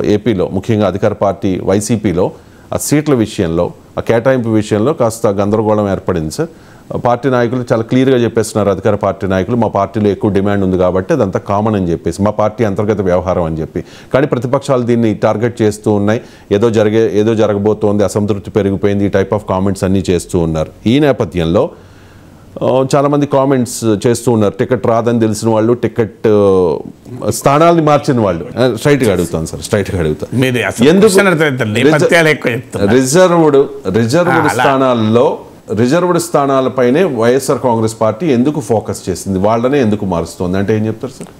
ఏపీలో ముఖ్యంగా అధికార పార్టీ వైసీపీలో ఆ సీట్ల విషయంలో ఆ కేటాయింపు విషయంలో కాస్త గందరగోళం ఏర్పడింది సార్. పార్టీ నాయకులు చాలా క్లియర్గా చెప్పేస్తున్నారు. అధికార పార్టీ నాయకులు మా పార్టీలో ఎక్కువ డిమాండ్ ఉంది కాబట్టి అదంతా కామన్ అని చెప్పేసి మా పార్టీ అంతర్గత వ్యవహారం అని చెప్పి, కానీ ప్రతిపక్షాలు దీన్ని టార్గెట్ చేస్తూ ఉన్నాయి. ఏదో జరగబోతోంది, అసంతృప్తి పెరిగిపోయింది, ఈ టైప్ ఆఫ్ కామెంట్స్ అన్నీ చేస్తూ ఉన్నారు. ఈ నేపథ్యంలో చాలామంది కామెంట్స్ చేస్తూ ఉన్నారు. టికెట్ రాదని తెలిసిన వాళ్ళు, టికెట్ స్థానాలని మార్చిన వాళ్ళు. స్ట్రైట్గా అడుగుతాను సార్, స్ట్రైట్గా అడుగుతాను, రిజర్వ్డ్ స్థానాలపైనే వైఎస్ఆర్ కాంగ్రెస్ పార్టీ ఎందుకు ఫోకస్ చేసింది, వాళ్ళనే ఎందుకు మారుస్తుంది అంటే ఏం చెప్తారు సార్?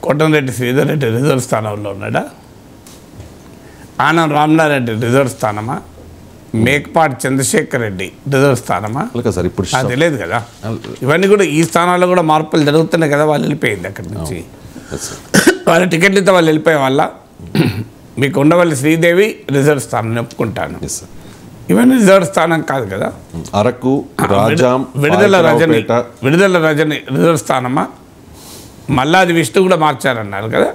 కోటంరెడ్డి శ్రీధర్ రెడ్డి రిజర్వ్ స్థానంలో ఉన్నాడా? ఆనం రామనారెడ్డి రిజర్వ్ స్థానమా? మేకపాటి చంద్రశేఖర్ రెడ్డి రిజర్వ్ స్థానమా? సార్ ఇప్పుడు తెలియదు కదా. ఇవన్నీ కూడా ఈ స్థానాల్లో కూడా మార్పులు జరుగుతున్నాయి కదా. వాళ్ళు వెళ్ళిపోయింది అక్కడి నుంచి, వాళ్ళ టికెట్లు ఇస్తే వాళ్ళు వెళ్ళిపోయే వాళ్ళ. మీకు ఉండవల్లి శ్రీదేవి రిజర్వ్ స్థానం ఒప్పుకుంటాను, ఇవన్నీ రిజర్వ్ స్థానం కాదు కదా. అరకు, రాజాం, విడుదల రజని రిజర్వ్ స్థానమా? మల్లాది విష్ణు కూడా మార్చారన్నారు కదా.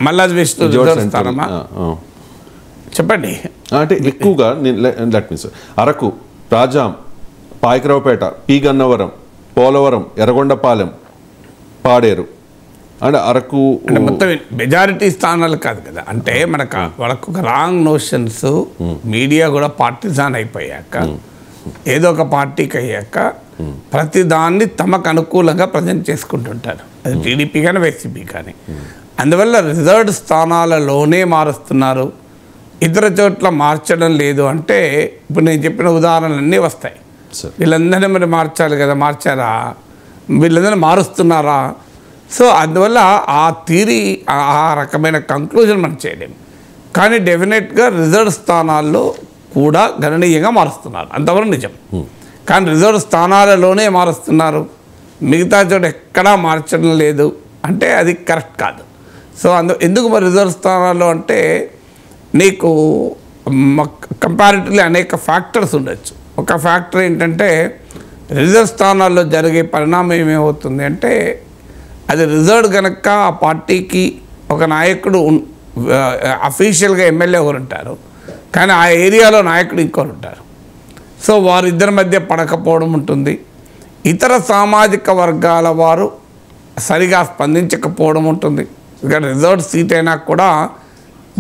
మల్లాది విష్ణు రిజర్వ్ స్థానమా చెప్పండి. అంటే ఎక్కువగా అరకు, రాజాం, పాయకరావుపేట, పి గన్నవరం, పోలవరం, ఎర్రగొండపాలెం, పాడేరు అంటే అరకు మొత్తం మెజారిటీ స్థానాలు కాదు కదా. అంటే వాళ్ళకు ఒక రాంగ్ నోషన్స్, మీడియా కూడా పార్టిజాన్ అయిపోయాక, ఏదో ఒక పార్టీకి అయ్యాక ప్రతిదాన్ని తమకు అనుకూలంగా ప్రజెంట్ చేసుకుంటుంటారు. అది టీడీపీ కానీ వైసీపీ కానీ. అందువల్ల రిజర్వ్డ్ స్థానాలలోనే మారుస్తున్నారు, ఇతర చోట్ల మార్చడం లేదు అంటే ఇప్పుడు నేను చెప్పిన ఉదాహరణలన్నీ వస్తాయి. వీళ్ళందరినీ మరి మార్చాలి కదా, మార్చారా? వీళ్ళందరినీ మారుస్తున్నారా? సో అందువల్ల ఆ థియరీ, ఆ రకమైన కంక్లూజన్ మనం చేయలేము. కానీ డెఫినెట్గా రిజర్వ్ స్థానాల్లో కూడా గణనీయంగా మారుస్తున్నారు, అంతవరకు నిజం. కానీ రిజర్వ్ స్థానాలలోనే మారుస్తున్నారు, మిగతా చోట ఎక్కడా మార్చడం లేదు అంటే అది కరెక్ట్ కాదు. సో ఎందుకు మరి రిజర్వ్ స్థానాల్లో అంటే నీకు కంపారిటివ్లీ అనేక ఫ్యాక్టర్స్ ఉండొచ్చు. ఒక ఫ్యాక్టర్ ఏంటంటే రిజర్వ్ స్థానాల్లో జరిగే పరిణామం ఏమవుతుంది అంటే, అది రిజర్వ్ కనుక ఆ పార్టీకి ఒక నాయకుడు అఫీషియల్గా ఎమ్మెల్యే ఒకరు ఉంటారు, కానీ ఆ ఏరియాలో నాయకుడు ఇంకొకరు ఉంటారు. సో వారిద్దరి మధ్య పడకపోవడం ఉంటుంది. ఇతర సామాజిక వర్గాల వారు సరిగా స్పందించకపోవడం ఉంటుంది. ఇక్కడ రిజర్వ్ సీట్ అయినా కూడా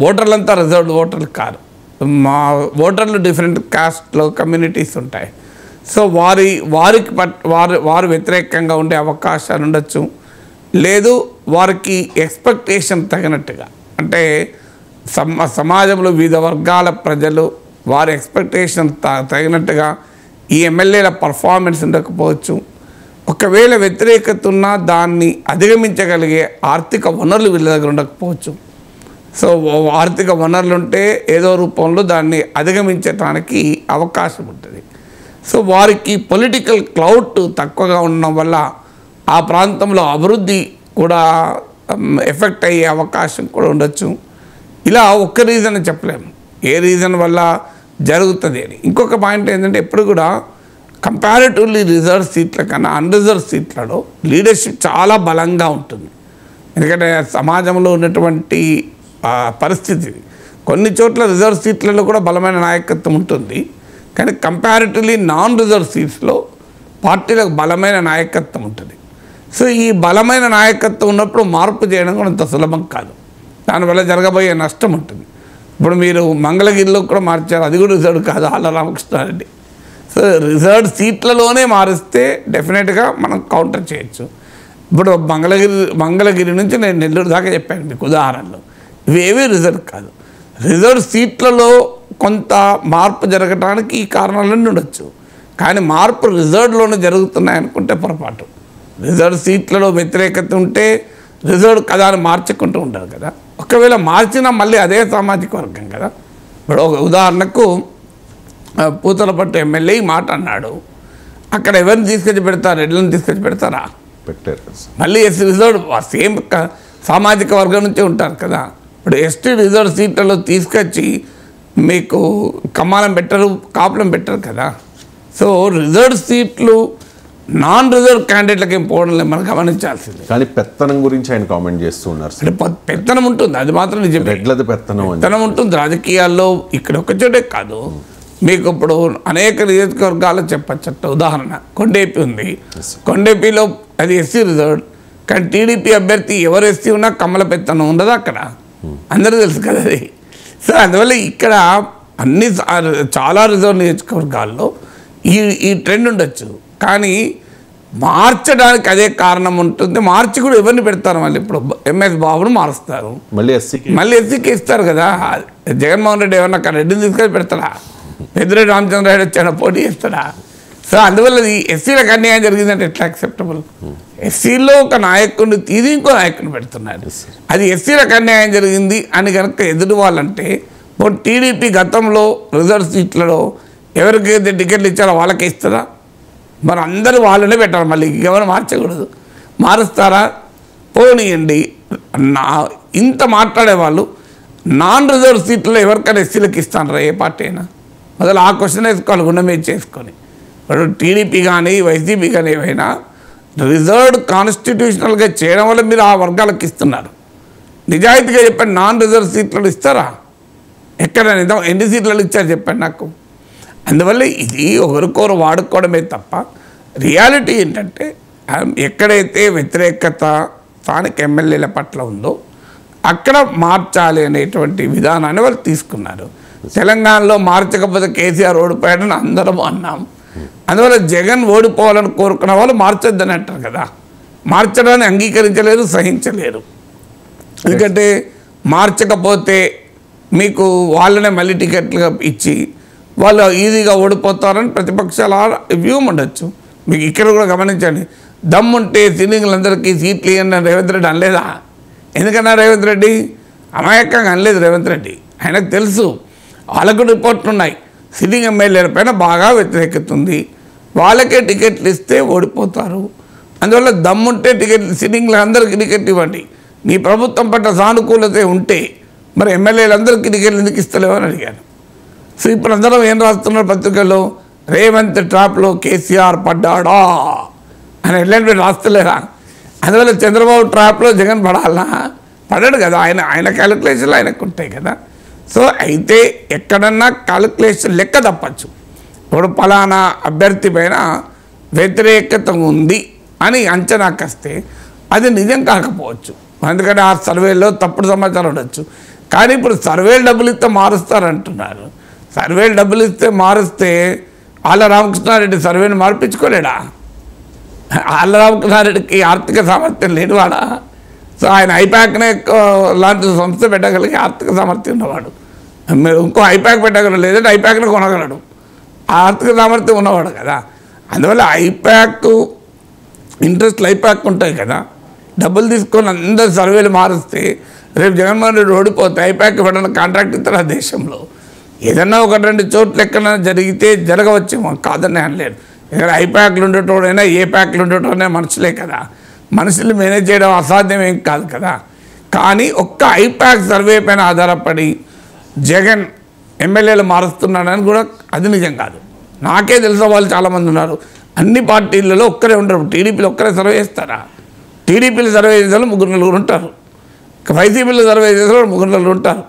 ఓటర్లంతా రిజర్వ్డ్ ఓటర్లు కాదు, మా ఓటర్లు డిఫరెంట్ కాస్ట్లో కమ్యూనిటీస్ ఉంటాయి. సో వారు వ్యతిరేకంగా ఉండే అవకాశాలు ఉండొచ్చు. లేదు వారికి ఎక్స్పెక్టేషన్ తగినట్టుగా, అంటే సమాజంలో వివిధ వర్గాల ప్రజలు వారి ఎక్స్పెక్టేషన్ తగినట్టుగా ఈ ఎమ్మెల్యేల పర్ఫార్మెన్స్ ఉండకపోవచ్చు. ఒకవేళ వ్యతిరేకత ఉన్నా దాన్ని అధిగమించగలిగే ఆర్థిక వనరులు వీళ్ళ దగ్గర ఉండకపోవచ్చు. సో ఆర్థిక వనరులు ఉంటే ఏదో రూపంలో దాన్ని అధిగమించడానికి అవకాశం ఉంటుంది. సో వారికి పొలిటికల్ క్లౌట్ తక్కువగా ఉండడం వల్ల ఆ ప్రాంతంలో అభివృద్ధి కూడా ఎఫెక్ట్ అయ్యే అవకాశం కూడా ఉండొచ్చు. ఇలా ఒక్క రీజన్ చెప్పలేము, ఏ రీజన్ వల్ల జరుగుతుంది అని. ఇంకొక పాయింట్ ఏంటంటే, ఎప్పుడు కూడా కంపారిటివ్లీ రిజర్వ్ సీట్ల కన్నా అన్రిజర్వ్ సీట్లలో లీడర్షిప్ చాలా బలంగా ఉంటుంది. ఎందుకంటే సమాజంలో ఉన్నటువంటి పరిస్థితి, కొన్ని చోట్ల రిజర్వ్ సీట్లలో కూడా బలమైన నాయకత్వం ఉంటుంది, కానీ కంపారిటివ్లీ నాన్ రిజర్వ్ సీట్స్లో పార్టీలకు బలమైన నాయకత్వం ఉంటుంది. సో ఈ బలమైన నాయకత్వం ఉన్నప్పుడు మార్పు చేయడం కూడా అంత సులభం కాదు, దానివల్ల జరగబోయే నష్టం ఉంటుంది. ఇప్పుడు మీరు మంగళగిరిలో కూడా మార్చారు, అది కూడా రిజర్వ్ కాదు, ఆళ్ళ రామకృష్ణారెడ్డి. సో రిజర్వ్ సీట్లలోనే మారిస్తే డెఫినెట్గా మనం కౌంటర్ చేయొచ్చు. ఇప్పుడు మంగళగిరి నుంచి నేను నెల్లూరు దాకా చెప్పాను మీకు ఉదాహరణలో, ఇవేవీ రిజర్వ్ కాదు. రిజర్వ్ సీట్లలో కొంత మార్పు జరగడానికి ఈ కారణాలన్నీ ఉండొచ్చు, కానీ మార్పు రిజర్వ్లోనే జరుగుతున్నాయి అనుకుంటే పొరపాటు. రిజర్వ్ సీట్లలో వ్యతిరేకత ఉంటే రిజర్వ్ కదా అని మార్చుకుంటూ ఉంటారు కదా. ఒకవేళ మార్చినా మళ్ళీ అదే సామాజిక వర్గం కదా. ఇప్పుడు ఒక ఉదాహరణకు పూతలపట్టు ఎమ్మెల్యే ఈ మాట అన్నాడు, అక్కడ ఎవరిని తీసుకొచ్చి పెడతారు? రెడ్లను తీసుకొచ్చి పెడతారా? పెట్టారు. మళ్ళీ ఎస్సీ రిజర్వ్ సేమ్ సామాజిక వర్గం నుంచే ఉంటారు కదా. ఇప్పుడు ఎస్టీ రిజర్వ్ సీట్లలో తీసుకొచ్చి మీకు కమ్మాలం పెట్టరు, కాపులం పెట్టరు కదా. సో రిజర్వ్ సీట్లు నాన్ రిజర్వ్ క్యాండిడేట్లకి ఏం పోవడం లేదు, మనం గమనించాల్సింది. కానీ పెత్తనం గురించి ఆయన కామెంట్ చేస్తూ ఉన్నారు సార్. అంటే పెత్తనం ఉంటుంది, అది మాత్రం నిజమే. రెడ్లది పెత్తనం ఉంటుంది రాజకీయాల్లో. ఇక్కడ ఒక చోటే కాదు, మీకు ఇప్పుడు అనేక నియోజకవర్గాలు చెప్పచ్చట. ఉదాహరణ కొండేపి ఉంది. కొండేపిలో అది ఎస్సీ రిజర్వ్, కానీ టీడీపీ అభ్యర్థి ఎవరు ఎస్సీ ఉన్నా కమ్మల పెత్తనం ఉండదు అక్కడ, అందరూ తెలుసు కదా అది. సో అందువల్ల ఇక్కడ అన్ని చాలా రిజర్వ్ నియోజకవర్గాల్లో ఈ ట్రెండ్ ఉండొచ్చు, కానీ మార్చడానికి అదే కారణం ఉంటుంది. మార్చి కూడా ఎవరిని పెడతారు మళ్ళీ? ఇప్పుడు ఎంఎస్ బాబును మారుస్తారు, మళ్ళీ ఎస్సీకి ఇస్తారు కదా. జగన్మోహన్ రెడ్డి ఎవరన్నా అక్కడ రెడ్డిని తీసుకొని పెడతాడా? పెద్దిరెడ్డి రామచంద్రారెడ్డి వచ్చాడు పోటీ చేస్తాడా? సో అందువల్ల ఈ ఎస్సీలకు అన్యాయం జరిగిందంటే ఎట్లా యాక్సెప్టబుల్? ఎస్సీలో ఒక నాయకుడిని తీసి ఇంకో నాయకుడిని పెడుతున్నారు. అది ఎస్సీలకు అన్యాయం జరిగింది అని కనుక ఎదురు వాళ్ళంటే, టీడీపీ గతంలో రిజర్వ్ సీట్లలో ఎవరికైతే టికెట్లు ఇచ్చారో వాళ్ళకే ఇస్తుందా? మరి అందరూ వాళ్ళనే పెట్టాలి, మళ్ళీ ఎవరు మార్చకూడదు. మారుస్తారా? పోనీయండి. ఇంత మాట్లాడేవాళ్ళు నాన్ రిజర్వ్ సీట్లలో ఎవరికైనా ఎస్సీలకు ఇస్తానరా ఏ పార్టీ అయినా? మొదలు ఆ క్వశ్చన్ వేసుకోవాలి, గుండె మీద చేసుకొని. ఇప్పుడు టీడీపీ కానీ వైసీపీ కానీ ఏవైనా రిజర్వ్డ్ కాన్స్టిట్యూషనల్గా చేయడం వల్ల మీరు ఆ వర్గాలకు ఇస్తున్నారు. నిజాయితీగా చెప్పండి, నాన్ రిజర్వ్ సీట్లలో ఇస్తారా? ఎక్కడ ఎన్ని సీట్లలో ఇచ్చారు చెప్పండి నాకు. అందువల్ల ఇది ఒకరికొకరు వాడుకోవడమే తప్ప రియాలిటీ ఏంటంటే, ఎక్కడైతే వ్యతిరేకత స్థానిక ఎమ్మెల్యేల పట్ల ఉందో అక్కడ మార్చాలి అనేటువంటి విధానాన్ని వాళ్ళు తీసుకున్నారు. తెలంగాణలో మార్చకపోతే కేసీఆర్ ఓడిపోయాడని అందరం అన్నాం. అందువల్ల జగన్ ఓడిపోవాలని కోరుకున్న వాళ్ళు మార్చొద్దని అంటారు కదా. మార్చడాన్ని అంగీకరించలేరు, సహించలేరు. ఎందుకంటే మార్చకపోతే మీకు వాళ్ళనే మళ్ళీ టికెట్లుగా ఇచ్చి వాళ్ళు ఈజీగా ఓడిపోతారని ప్రతిపక్షాల వ్యూహం ఉండొచ్చు. మీకు ఇక్కడ కూడా గమనించండి, దమ్ముంటే సిట్టింగ్లందరికీ సీట్లు ఇవ్వండి రేవంత్ రెడ్డి అనలేదా? ఎందుకన్నా రేవంత్ రెడ్డి అమాయకంగా అనలేదు. రేవంత్ రెడ్డి ఆయనకు తెలుసు, వాళ్ళకు రిపోర్ట్లు ఉన్నాయి, సిట్టింగ్ ఎమ్మెల్యేల పైన బాగా వ్యతిరేకత ఉంది, వాళ్ళకే టికెట్లు ఇస్తే ఓడిపోతారు. అందువల్ల దమ్ముంటే టికెట్లు సిట్టింగ్లో అందరికీ టికెట్ ఇవ్వండి. నీ ప్రభుత్వం పట్ల సానుకూలత ఉంటే మరి ఎమ్మెల్యేలందరికీ టికెట్లు ఎందుకు ఇస్తలేవు అని అడిగాను. సో ఇప్పుడు అందరం ఏం రాస్తున్నారు పత్రికల్లో? రేవంత్ ట్రాప్లో కేసీఆర్ పడ్డాడా అని ఎల్లంటి రాస్తలేరా? అందువల్ల చంద్రబాబు ట్రాప్లో జగన్ పడాలా? పడాడు కదా. ఆయన క్యాలిక్యులేషన్లు ఆయనకు ఉంటాయి కదా. సో అయితే ఎక్కడన్నా క్యాలిక్యులేషన్ లెక్క తప్పచ్చు. ఇప్పుడు ఫలానా అభ్యర్థి పైన వ్యతిరేకత ఉంది అని అంచనాకు వస్తే అది నిజం కాకపోవచ్చు, ఎందుకంటే ఆ సర్వేలో తప్పుడు సమాచారం ఉండొచ్చు. కానీ ఇప్పుడు సర్వేలు డబ్బులు ఇస్తే మారుస్తారంటున్నారు. సర్వేలు డబ్బులు ఇస్తే మారుస్తే ఆళ్ళ రామకృష్ణారెడ్డి సర్వేని మార్పించుకోలేడా? ఆళ్ళ రామకృష్ణారెడ్డికి ఆర్థిక సామర్థ్యం లేనివాడా? సో ఆయన ఐప్యాక్నే లాంటి సంస్థ పెట్టగలిగే ఆర్థిక సామర్థ్యం ఉన్నవాడు. మీరు ఇంకో ఐప్యాక్ పెట్టగలరు, లేదంటే ఐప్యాక్ని కొనగలడు, ఆర్థిక సామర్థ్యం ఉన్నవాడు కదా. అందువల్ల ఐప్యాక్ ఇంట్రెస్ట్లు ఐప్యాక్ ఉంటాయి కదా. డబ్బులు తీసుకొని అందరు సర్వేలు మారుస్తే రేపు జగన్మోహన్ రెడ్డి ఓడిపోతే ఐప్యాక్ ఇవ్వడానికి కాంట్రాక్ట్ ఇస్తారు ఆ దేశంలో. ఏదన్నా ఒకటి రెండు చోట్ల ఎక్కడైనా జరిగితే జరగవచ్చేమో, కాదని అనలేదు. ఇక్కడ ఐప్యాక్లు ఉండేటోడైనా ఏ ప్యాక్లు ఉండేటోడైనా మనుషులే కదా. మనుషులు మేనేజ్ చేయడం అసాధ్యం ఏం కాదు కదా. కానీ ఒక్క ఐప్యాక్ సర్వే పైన ఆధారపడి జగన్ ఎమ్మెల్యేలు మారుస్తున్నాడని కూడా అది నిజం కాదు. నాకే తెలిసిన వాళ్ళు చాలామంది ఉన్నారు. అన్ని పార్టీలలో ఒక్కరే ఉంటారు. టీడీపీలో ఒక్కరే సర్వే చేస్తారా? టీడీపీలో సర్వే చేసే వాళ్ళు 3-4 ఉంటారు, వైసీపీలో సర్వే చేసే వాళ్ళు 3-4 ఉంటారు.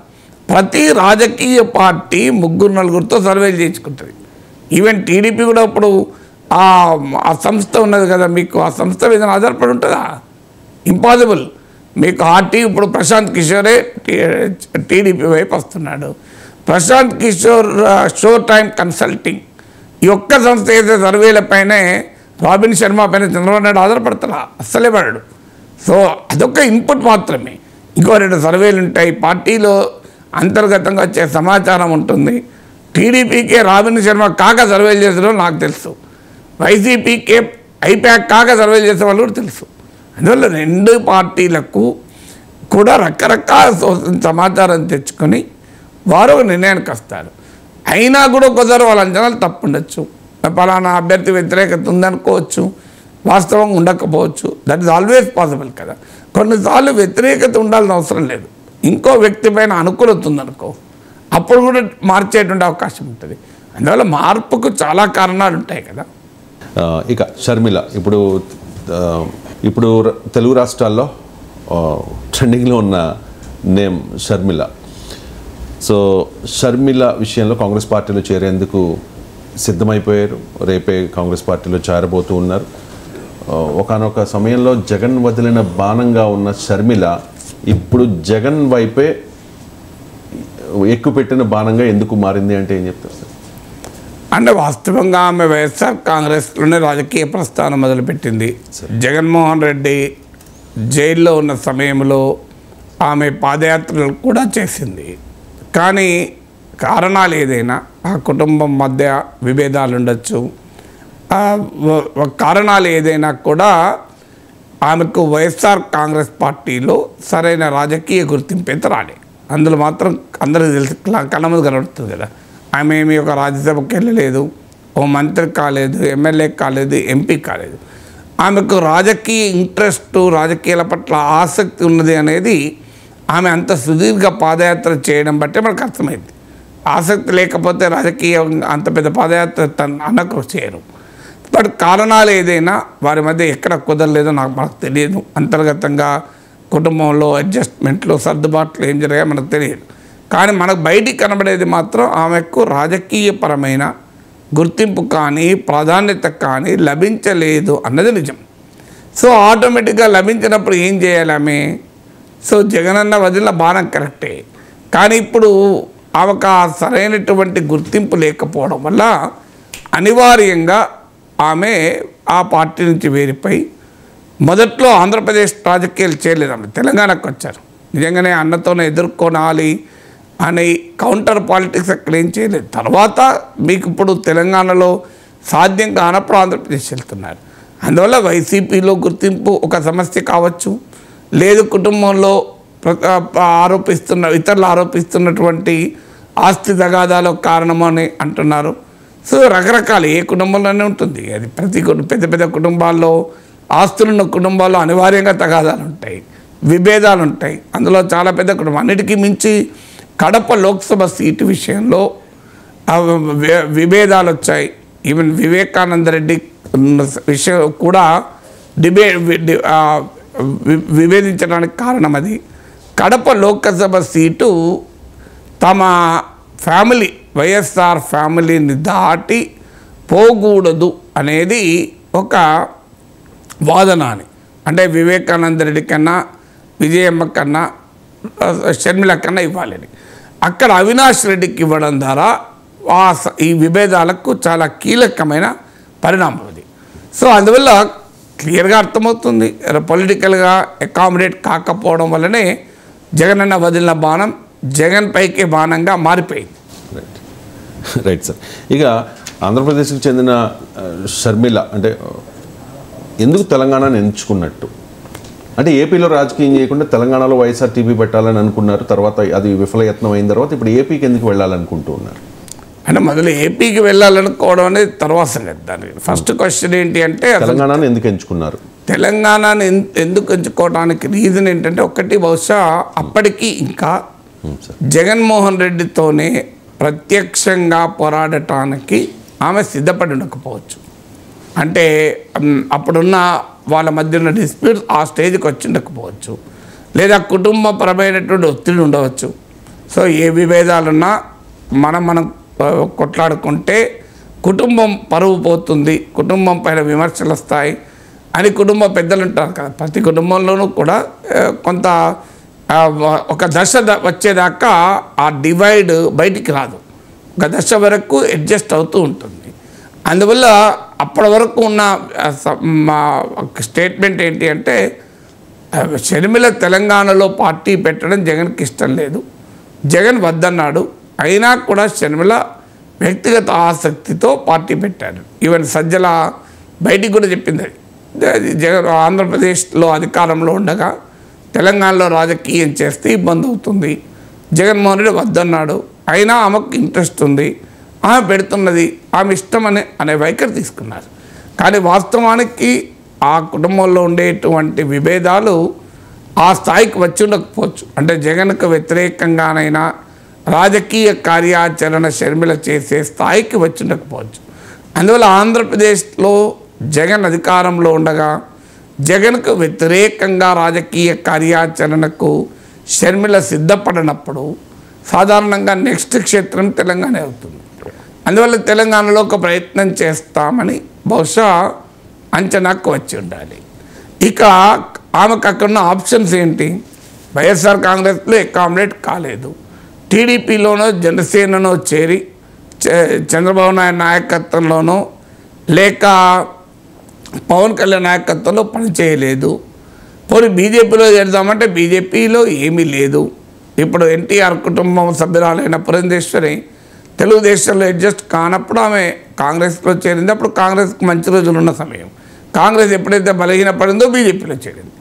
ప్రతి రాజకీయ పార్టీ 3-4తో సర్వేలు చేయించుకుంటుంది. ఈవెన్ టీడీపీ కూడా ఇప్పుడు ఆ సంస్థ ఉన్నది కదా, మీకు ఆ సంస్థ మీద ఆధారపడి ఉంటుందా? ఇంపాసిబుల్. మీకు ఇప్పుడు ప్రశాంత్ కిషోరే టీడీపీ వైపు వస్తున్నాడు. Prashant Kishor show time consulting ఈ ఒక్క సంస్థ చేసే సర్వేలపైనే రాబిన్ శర్మ పైన చంద్రబాబు నాయుడు ఆధారపడతారా? అస్సలే పడాడు. సో అదొక ఇన్పుట్ మాత్రమే. ఇంకో 2 సర్వేలు ఉంటాయి. పార్టీలో అంతర్గతంగా వచ్చే సమాచారం ఉంటుంది. టీడీపీకే రాబిన్ శర్మ కాక సర్వేలు చేసడం నాకు తెలుసు, వైసీపీకే ఐప్యాక్ కాక సర్వేలు చేసే వాళ్ళు కూడా తెలుసు. అందువల్ల 2 పార్టీలకు కూడా రకరకాల సమాచారం తెచ్చుకొని వారు ఒక నిర్ణయానికి వస్తారు. అయినా కూడా ఒకసారి వాళ్ళ అంచనాలు తప్పు ఉండొచ్చు. పలానా అభ్యర్థి వ్యతిరేకత ఉందనుకోవచ్చు, వాస్తవంగా ఉండకపోవచ్చు. దట్ ఈస్ ఆల్వేస్ పాసిబుల్ కదా. కొన్నిసార్లు వ్యతిరేకత ఉండాల్సిన అవసరం లేదు, ఇంకో వ్యక్తి పైన అనుకూలత ఉందనుకో, అప్పుడు కూడా మార్చేటువంటి అవకాశం ఉంటుంది. అందువల్ల మార్పుకు చాలా కారణాలు ఉంటాయి కదా. ఇక షర్మిల ఇప్పుడు తెలుగు రాష్ట్రాల్లో ట్రెండింగ్లో ఉన్న నేమ్ షర్మిల. సో షర్మిల విషయంలో కాంగ్రెస్ పార్టీలో చేరేందుకు సిద్ధమైపోయారు. రేపే కాంగ్రెస్ పార్టీలో చేరబోతూ ఉన్నారు. ఒకానొక సమయంలో జగన్ వదిలిన బాణంగా ఉన్న షర్మిల ఇప్పుడు జగన్ వైపే ఎక్కుపెట్టిన బాణంగా ఎందుకు మారింది అంటే ఏం చెప్తారు సార్? అంటే వాస్తవంగా ఆమె వైఎస్ఆర్ కాంగ్రెస్లోనే రాజకీయ ప్రస్థానం మొదలుపెట్టింది. జగన్మోహన్ రెడ్డి జైల్లో ఉన్న సమయంలో ఆమె పాదయాత్రలు కూడా చేసింది. కానీ కారణాలు ఏదైనా, ఆ కుటుంబం మధ్య విభేదాలు ఉండొచ్చు, కారణాలు ఏదైనా కూడా ఆమెకు వైఎస్ఆర్ కాంగ్రెస్ పార్టీలో సరైన రాజకీయ గుర్తింపు అయితే రాలే. అందులో మాత్రం అందరికీ తెలిసి కళ్ళ ముందు కనబడుతుంది కదా. ఆమె ఏమి ఒక రాజ్యసభకి వెళ్ళలేదు, ఓ మంత్రి కాలేదు, ఎమ్మెల్యే కాలేదు, ఎంపీ కాలేదు. ఆమెకు రాజకీయ ఇంట్రెస్ట్, రాజకీయాల పట్ల ఆసక్తి ఉన్నది అనేది ఆమె అంత సుదీర్ఘ పాదయాత్ర చేయడం బట్టే మనకు అర్థమైంది. ఆసక్తి లేకపోతే రాజకీయ అంత పెద్ద పాదయాత్ర అన్నకు చేయరు. బట్ కారణాలు ఏదైనా వారి మధ్య ఎక్కడ కుదరలేదో మనకు తెలియదు. అంతర్గతంగా కుటుంబంలో అడ్జస్ట్మెంట్లు, సర్దుబాట్లు ఏం జరిగాయో మనకు తెలియదు. కానీ మనకు బయటికి కనబడేది మాత్రం ఆమెకు రాజకీయపరమైన గుర్తింపు కానీ ప్రాధాన్యత కానీ లభించలేదు అన్నది నిజం. సో ఆటోమేటిక్గా లభించినప్పుడు ఏం చేయాలి ఆమె? సో జగనన్న వదిలిన బాణం కరెక్టే, కానీ ఇప్పుడు ఆమెకు ఆ సరైనటువంటి గుర్తింపు లేకపోవడం వల్ల అనివార్యంగా ఆమె ఆ పార్టీ నుంచి వేరిపోయి మొదట్లో ఆంధ్రప్రదేశ్ రాజకీయాలు చేయలేదు. ఆమె తెలంగాణకు వచ్చారు. నిజంగానే అన్నతోనే ఎదుర్కొనాలి అని కౌంటర్ పాలిటిక్స్ అక్కడ ఏం చేయలేదు. తర్వాత మీకు ఇప్పుడు తెలంగాణలో సాధ్యం కానప్పుడు ఆంధ్రప్రదేశ్ వెళ్తున్నారు. అందువల్ల వైసీపీలో గుర్తింపు ఒక సమస్య కావచ్చు, లేదు కుటుంబంలో ఇతరులు ఆరోపిస్తున్నటువంటి ఆస్తి తగాదాలో కారణమని అంటున్నారు. సో రకరకాలు ఏ కుటుంబంలోనే ఉంటుంది అది. ప్రతి పెద్ద పెద్ద కుటుంబాల్లో, ఆస్తులున్న కుటుంబాల్లో అనివార్యంగా తగాదాలు ఉంటాయి, విభేదాలు ఉంటాయి. అందులో చాలా పెద్ద కుటుంబం. అన్నిటికీ మించి కడప లోక్సభ సీటు విషయంలో విభేదాలు వచ్చాయి. ఈవెన్ వివేకానంద రెడ్డి విషయం కూడా విభేదించడానికి కారణం అది. కడప లోక్సభ సీటు తమ ఫ్యామిలీ, వైఎస్ఆర్ ఫ్యామిలీని దాటి పోకూడదు అనేది ఒక వాదన అని. అంటే వివేకానంద రెడ్డి కన్నా, విజయమ్మ కన్నా, షర్మిల కన్నా ఇవ్వాలని. అక్కడ అవినాష్ రెడ్డికి ఇవ్వడం ద్వారా ఈ విభేదాలకు చాలా కీలకమైన పరిణామం అది. సో అందువల్ల క్లియర్గా అర్థమవుతుంది, పొలిటికల్గా అకామిడేట్ కాకపోవడం వల్లనే జగనన్న వదిలిన బాణం జగన్ పైకే బాణంగా మారిపోయింది. Right sir. ఇక ఆంధ్రప్రదేశ్కి చెందిన షర్మిల అంటే ఎందుకు తెలంగాణను ఎంచుకున్నట్టు? అంటే ఏపీలో రాజకీయం చేయకుండా తెలంగాణలో వైఎస్ఆర్టీపీ పెట్టాలని అనుకున్నారు. తర్వాత అది విఫలయత్నం అయిన తర్వాత ఇప్పుడు ఏపీకి ఎందుకు వెళ్ళాలనుకుంటూ ఉన్నారు? అంటే మొదలు ఏపీకి వెళ్ళాలనుకోవడం అనేది తర్వాత సంగతి. దానికి ఫస్ట్ క్వశ్చన్ ఏంటి అంటే తెలంగాణను ఎందుకు ఎంచుకున్నారు? తెలంగాణను ఎందుకు ఎంచుకోవడానికి రీజన్ ఏంటంటే, ఒకటి బహుశా అప్పటికి ఇంకా జగన్మోహన్ రెడ్డితోనే ప్రత్యక్షంగా పోరాడటానికి ఆమె సిద్ధపడి ఉండకపోవచ్చు. అంటే అప్పుడున్న వాళ్ళ మధ్య ఉన్న డిస్ప్యూట్స్ ఆ స్టేజ్కి వచ్చి ఉండకపోవచ్చు, లేదా కుటుంబపరమైనటువంటి ఒత్తిడి ఉండవచ్చు. సో ఏ విభేదాలున్నా మనం కొట్లాడుకుంటే కుటుంబం పరువు పోతుంది, కుటుంబం పైన విమర్శలు వస్తాయి అని కుటుంబ పెద్దలు ఉంటారు కదా. ప్రతి కుటుంబంలోనూ కూడా కొంత ఒక దశ వచ్చేదాకా ఆ డివైడ్ బయటికి రాదు. ఒక దశ వరకు అడ్జస్ట్ అవుతూ ఉంటుంది. అందువల్ల అప్పటి వరకు ఉన్న స్టేట్మెంట్ ఏంటి అంటే, షర్మిల తెలంగాణలో పార్టీ పెట్టడం జగన్కి ఇష్టం లేదు, జగన్ వద్దన్నాడు. అయినా కూడా షర్మిల వ్యక్తిగత ఆసక్తితో పార్టీ పెట్టారు. ఈవెన్ సజ్జల బయటికి కూడా చెప్పింది అది. జగన్ ఆంధ్రప్రదేశ్లో అధికారంలో ఉండగా తెలంగాణలో రాజకీయం చేస్తే ఇబ్బంది అవుతుంది, జగన్మోహన్ రెడ్డి వద్దన్నాడు. అయినా ఆమెకు ఇంట్రెస్ట్ ఉంది, ఆమె పెడుతున్నది, ఆమె ఇష్టం అనే వైఖరి తీసుకున్నారు. కానీ వాస్తవానికి ఆ కుటుంబంలో ఉండేటువంటి విభేదాలు ఆ స్థాయికి వచ్చి ఉండకపోవచ్చు. అంటే జగన్కు వ్యతిరేకంగానైనా రాజకీయ కార్యాచరణ షర్మిల చేసే స్థాయికి వచ్చి ఉండకపోవచ్చు. అందువల్ల ఆంధ్రప్రదేశ్లో జగన్ అధికారంలో ఉండగా జగన్కు వ్యతిరేకంగా రాజకీయ కార్యాచరణకు షర్మిల సిద్ధపడినప్పుడు సాధారణంగా నెక్స్ట్ క్షేత్రం తెలంగాణ అవుతుంది. అందువల్ల తెలంగాణలో ఒక ప్రయత్నం చేస్తామని బహుశా అంచనాకు వచ్చి ఉండాలి. ఇక ఆమెకు అక్కడున్న ఆప్షన్స్ ఏంటి? వైఎస్ఆర్ కాంగ్రెస్లో అకామిడేట్ కాలేదు, టీడీపీలోనో జనసేనలో చేరి చంద్రబాబు నాయుడు నాయకత్వంలోనో లేక పవన్ కళ్యాణ్ నాయకత్వంలో పనిచేయలేదు. పోనీ బీజేపీలో చేద్దామంటే బీజేపీలో ఏమీ లేదు. ఇప్పుడు ఎన్టీఆర్ కుటుంబం సభ్యురాలైన పురంధేశ్వరి తెలుగుదేశంలో అడ్జస్ట్ కానప్పుడు ఆమె కాంగ్రెస్లో చేరింది. అప్పుడు కాంగ్రెస్కి మంచి రోజులు ఉన్న సమయం. కాంగ్రెస్ ఎప్పుడైతే బలహీనపడిందో బీజేపీలో చేరింది.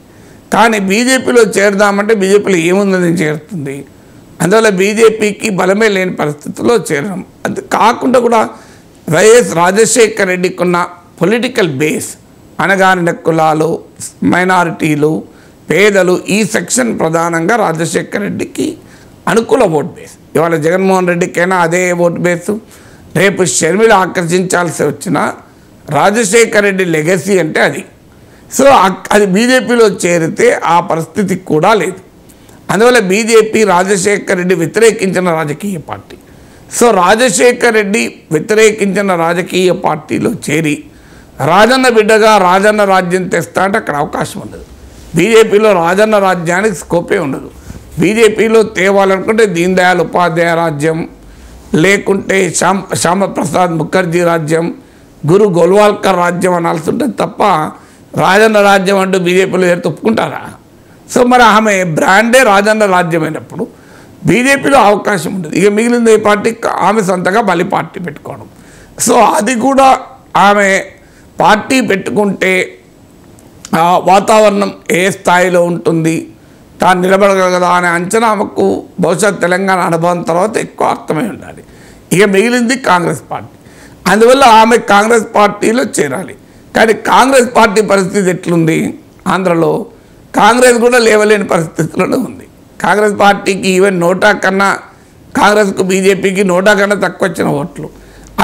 కానీ బీజేపీలో చేరదామంటే బీజేపీలో ఏముందని చేరుతుంది. అందువల్ల బీజేపీకి బలమే లేని పరిస్థితుల్లో చేరడం. అది కాకుండా కూడా వైఎస్ రాజశేఖర రెడ్డికి ఉన్న పొలిటికల్ బేస్, అణగారిన కులాలు, మైనారిటీలు, పేదలు, ఈ సెక్షన్ ప్రధానంగా రాజశేఖర రెడ్డికి అనుకూల ఓట్ బేస్. ఇవాళ జగన్మోహన్ రెడ్డికైనా అదే ఓట్ బేసు. రేపు షర్మిల ఆకర్షించాల్సి వచ్చిన రాజశేఖర రెడ్డి లెగసీ అంటే అది. సో అది బీజేపీలో చేరితే ఆ పరిస్థితి కూడా లేదు. అందువల్ల బీజేపీ రాజశేఖర రెడ్డి వ్యతిరేకించిన రాజకీయ పార్టీ. సో రాజశేఖర రెడ్డి వ్యతిరేకించిన రాజకీయ పార్టీలో చేరి రాజన్న బిడ్డగా రాజన్న రాజ్యం తెస్తా అంటే అక్కడ అవకాశం ఉండదు. బీజేపీలో రాజన్న రాజ్యానికి స్కోపే ఉండదు. బీజేపీలో తేవాలనుకుంటే దీన్ దయాళ్ ఉపాధ్యాయ రాజ్యం, లేకుంటే శ్యామప్రసాద్ ముఖర్జీ రాజ్యం, గురు గోల్వాల్కర్ రాజ్యం అనాల్సి ఉంటుంది తప్ప రాజన్న రాజ్యం అంటూ బీజేపీలో ఏదో ఒప్పుకుంటారా? సో మరి ఆమె బ్రాండే రాజన్న రాజ్యం అయినప్పుడు బీజేపీలో అవకాశం ఉండదు. ఇక మిగిలిన ఈ పార్టీ ఆమె సొంతగా బలి పార్టీ పెట్టుకోవడం. సో అది కూడా ఆమె పార్టీ పెట్టుకుంటే వాతావరణం ఏ స్థాయిలో ఉంటుంది, తాను నిలబడగలగదా అనే అంచనా ఆమెకు బహుశా తెలంగాణ అనుభవం తర్వాత ఎక్కువ అర్థమై ఉండాలి. ఇక మిగిలింది కాంగ్రెస్ పార్టీ. అందువల్ల ఆమె కాంగ్రెస్ పార్టీలో చేరాలి. కానీ కాంగ్రెస్ పార్టీ పరిస్థితి ఎట్లుంది? ఆంధ్రలో కాంగ్రెస్ కూడా లేవలేని పరిస్థితుల్లో ఉంది. కాంగ్రెస్ పార్టీకి ఈవెన్ నోటా కన్నా కాంగ్రెస్కు బీజేపీకి నోటా కన్నా తక్కువ వచ్చిన ఓట్లు.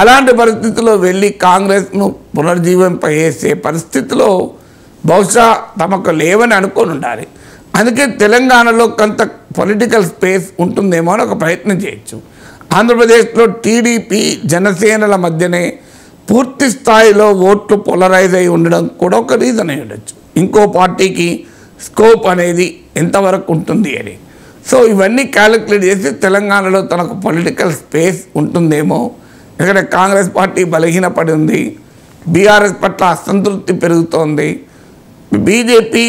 అలాంటి పరిస్థితుల్లో వెళ్ళి కాంగ్రెస్ను పునర్జీవింపజేసే పరిస్థితిలో బహుశా తమకు లేవని అనుకొని ఉండాలి. అందుకే తెలంగాణలో కొంత పొలిటికల్ స్పేస్ ఉంటుందేమో అని ఒక ప్రయత్నం చేయొచ్చు. ఆంధ్రప్రదేశ్లో టీడీపీ జనసేనల మధ్యనే పూర్తి స్థాయిలో ఓట్లు పోలరైజ్ అయి ఉండడం కూడా ఒక రీజన్ అయి ఉండొచ్చు. ఇంకో పార్టీకి స్కోప్ అనేది ఎంతవరకు ఉంటుంది అని. సో ఇవన్నీ క్యాలిక్యులేట్ చేసి తెలంగాణలో తనకు పొలిటికల్ స్పేస్ ఉంటుందేమో. ఎందుకంటే కాంగ్రెస్ పార్టీ బలహీనపడి ఉంది, బీఆర్ఎస్ పట్ల అసంతృప్తి పెరుగుతోంది, బీజేపీ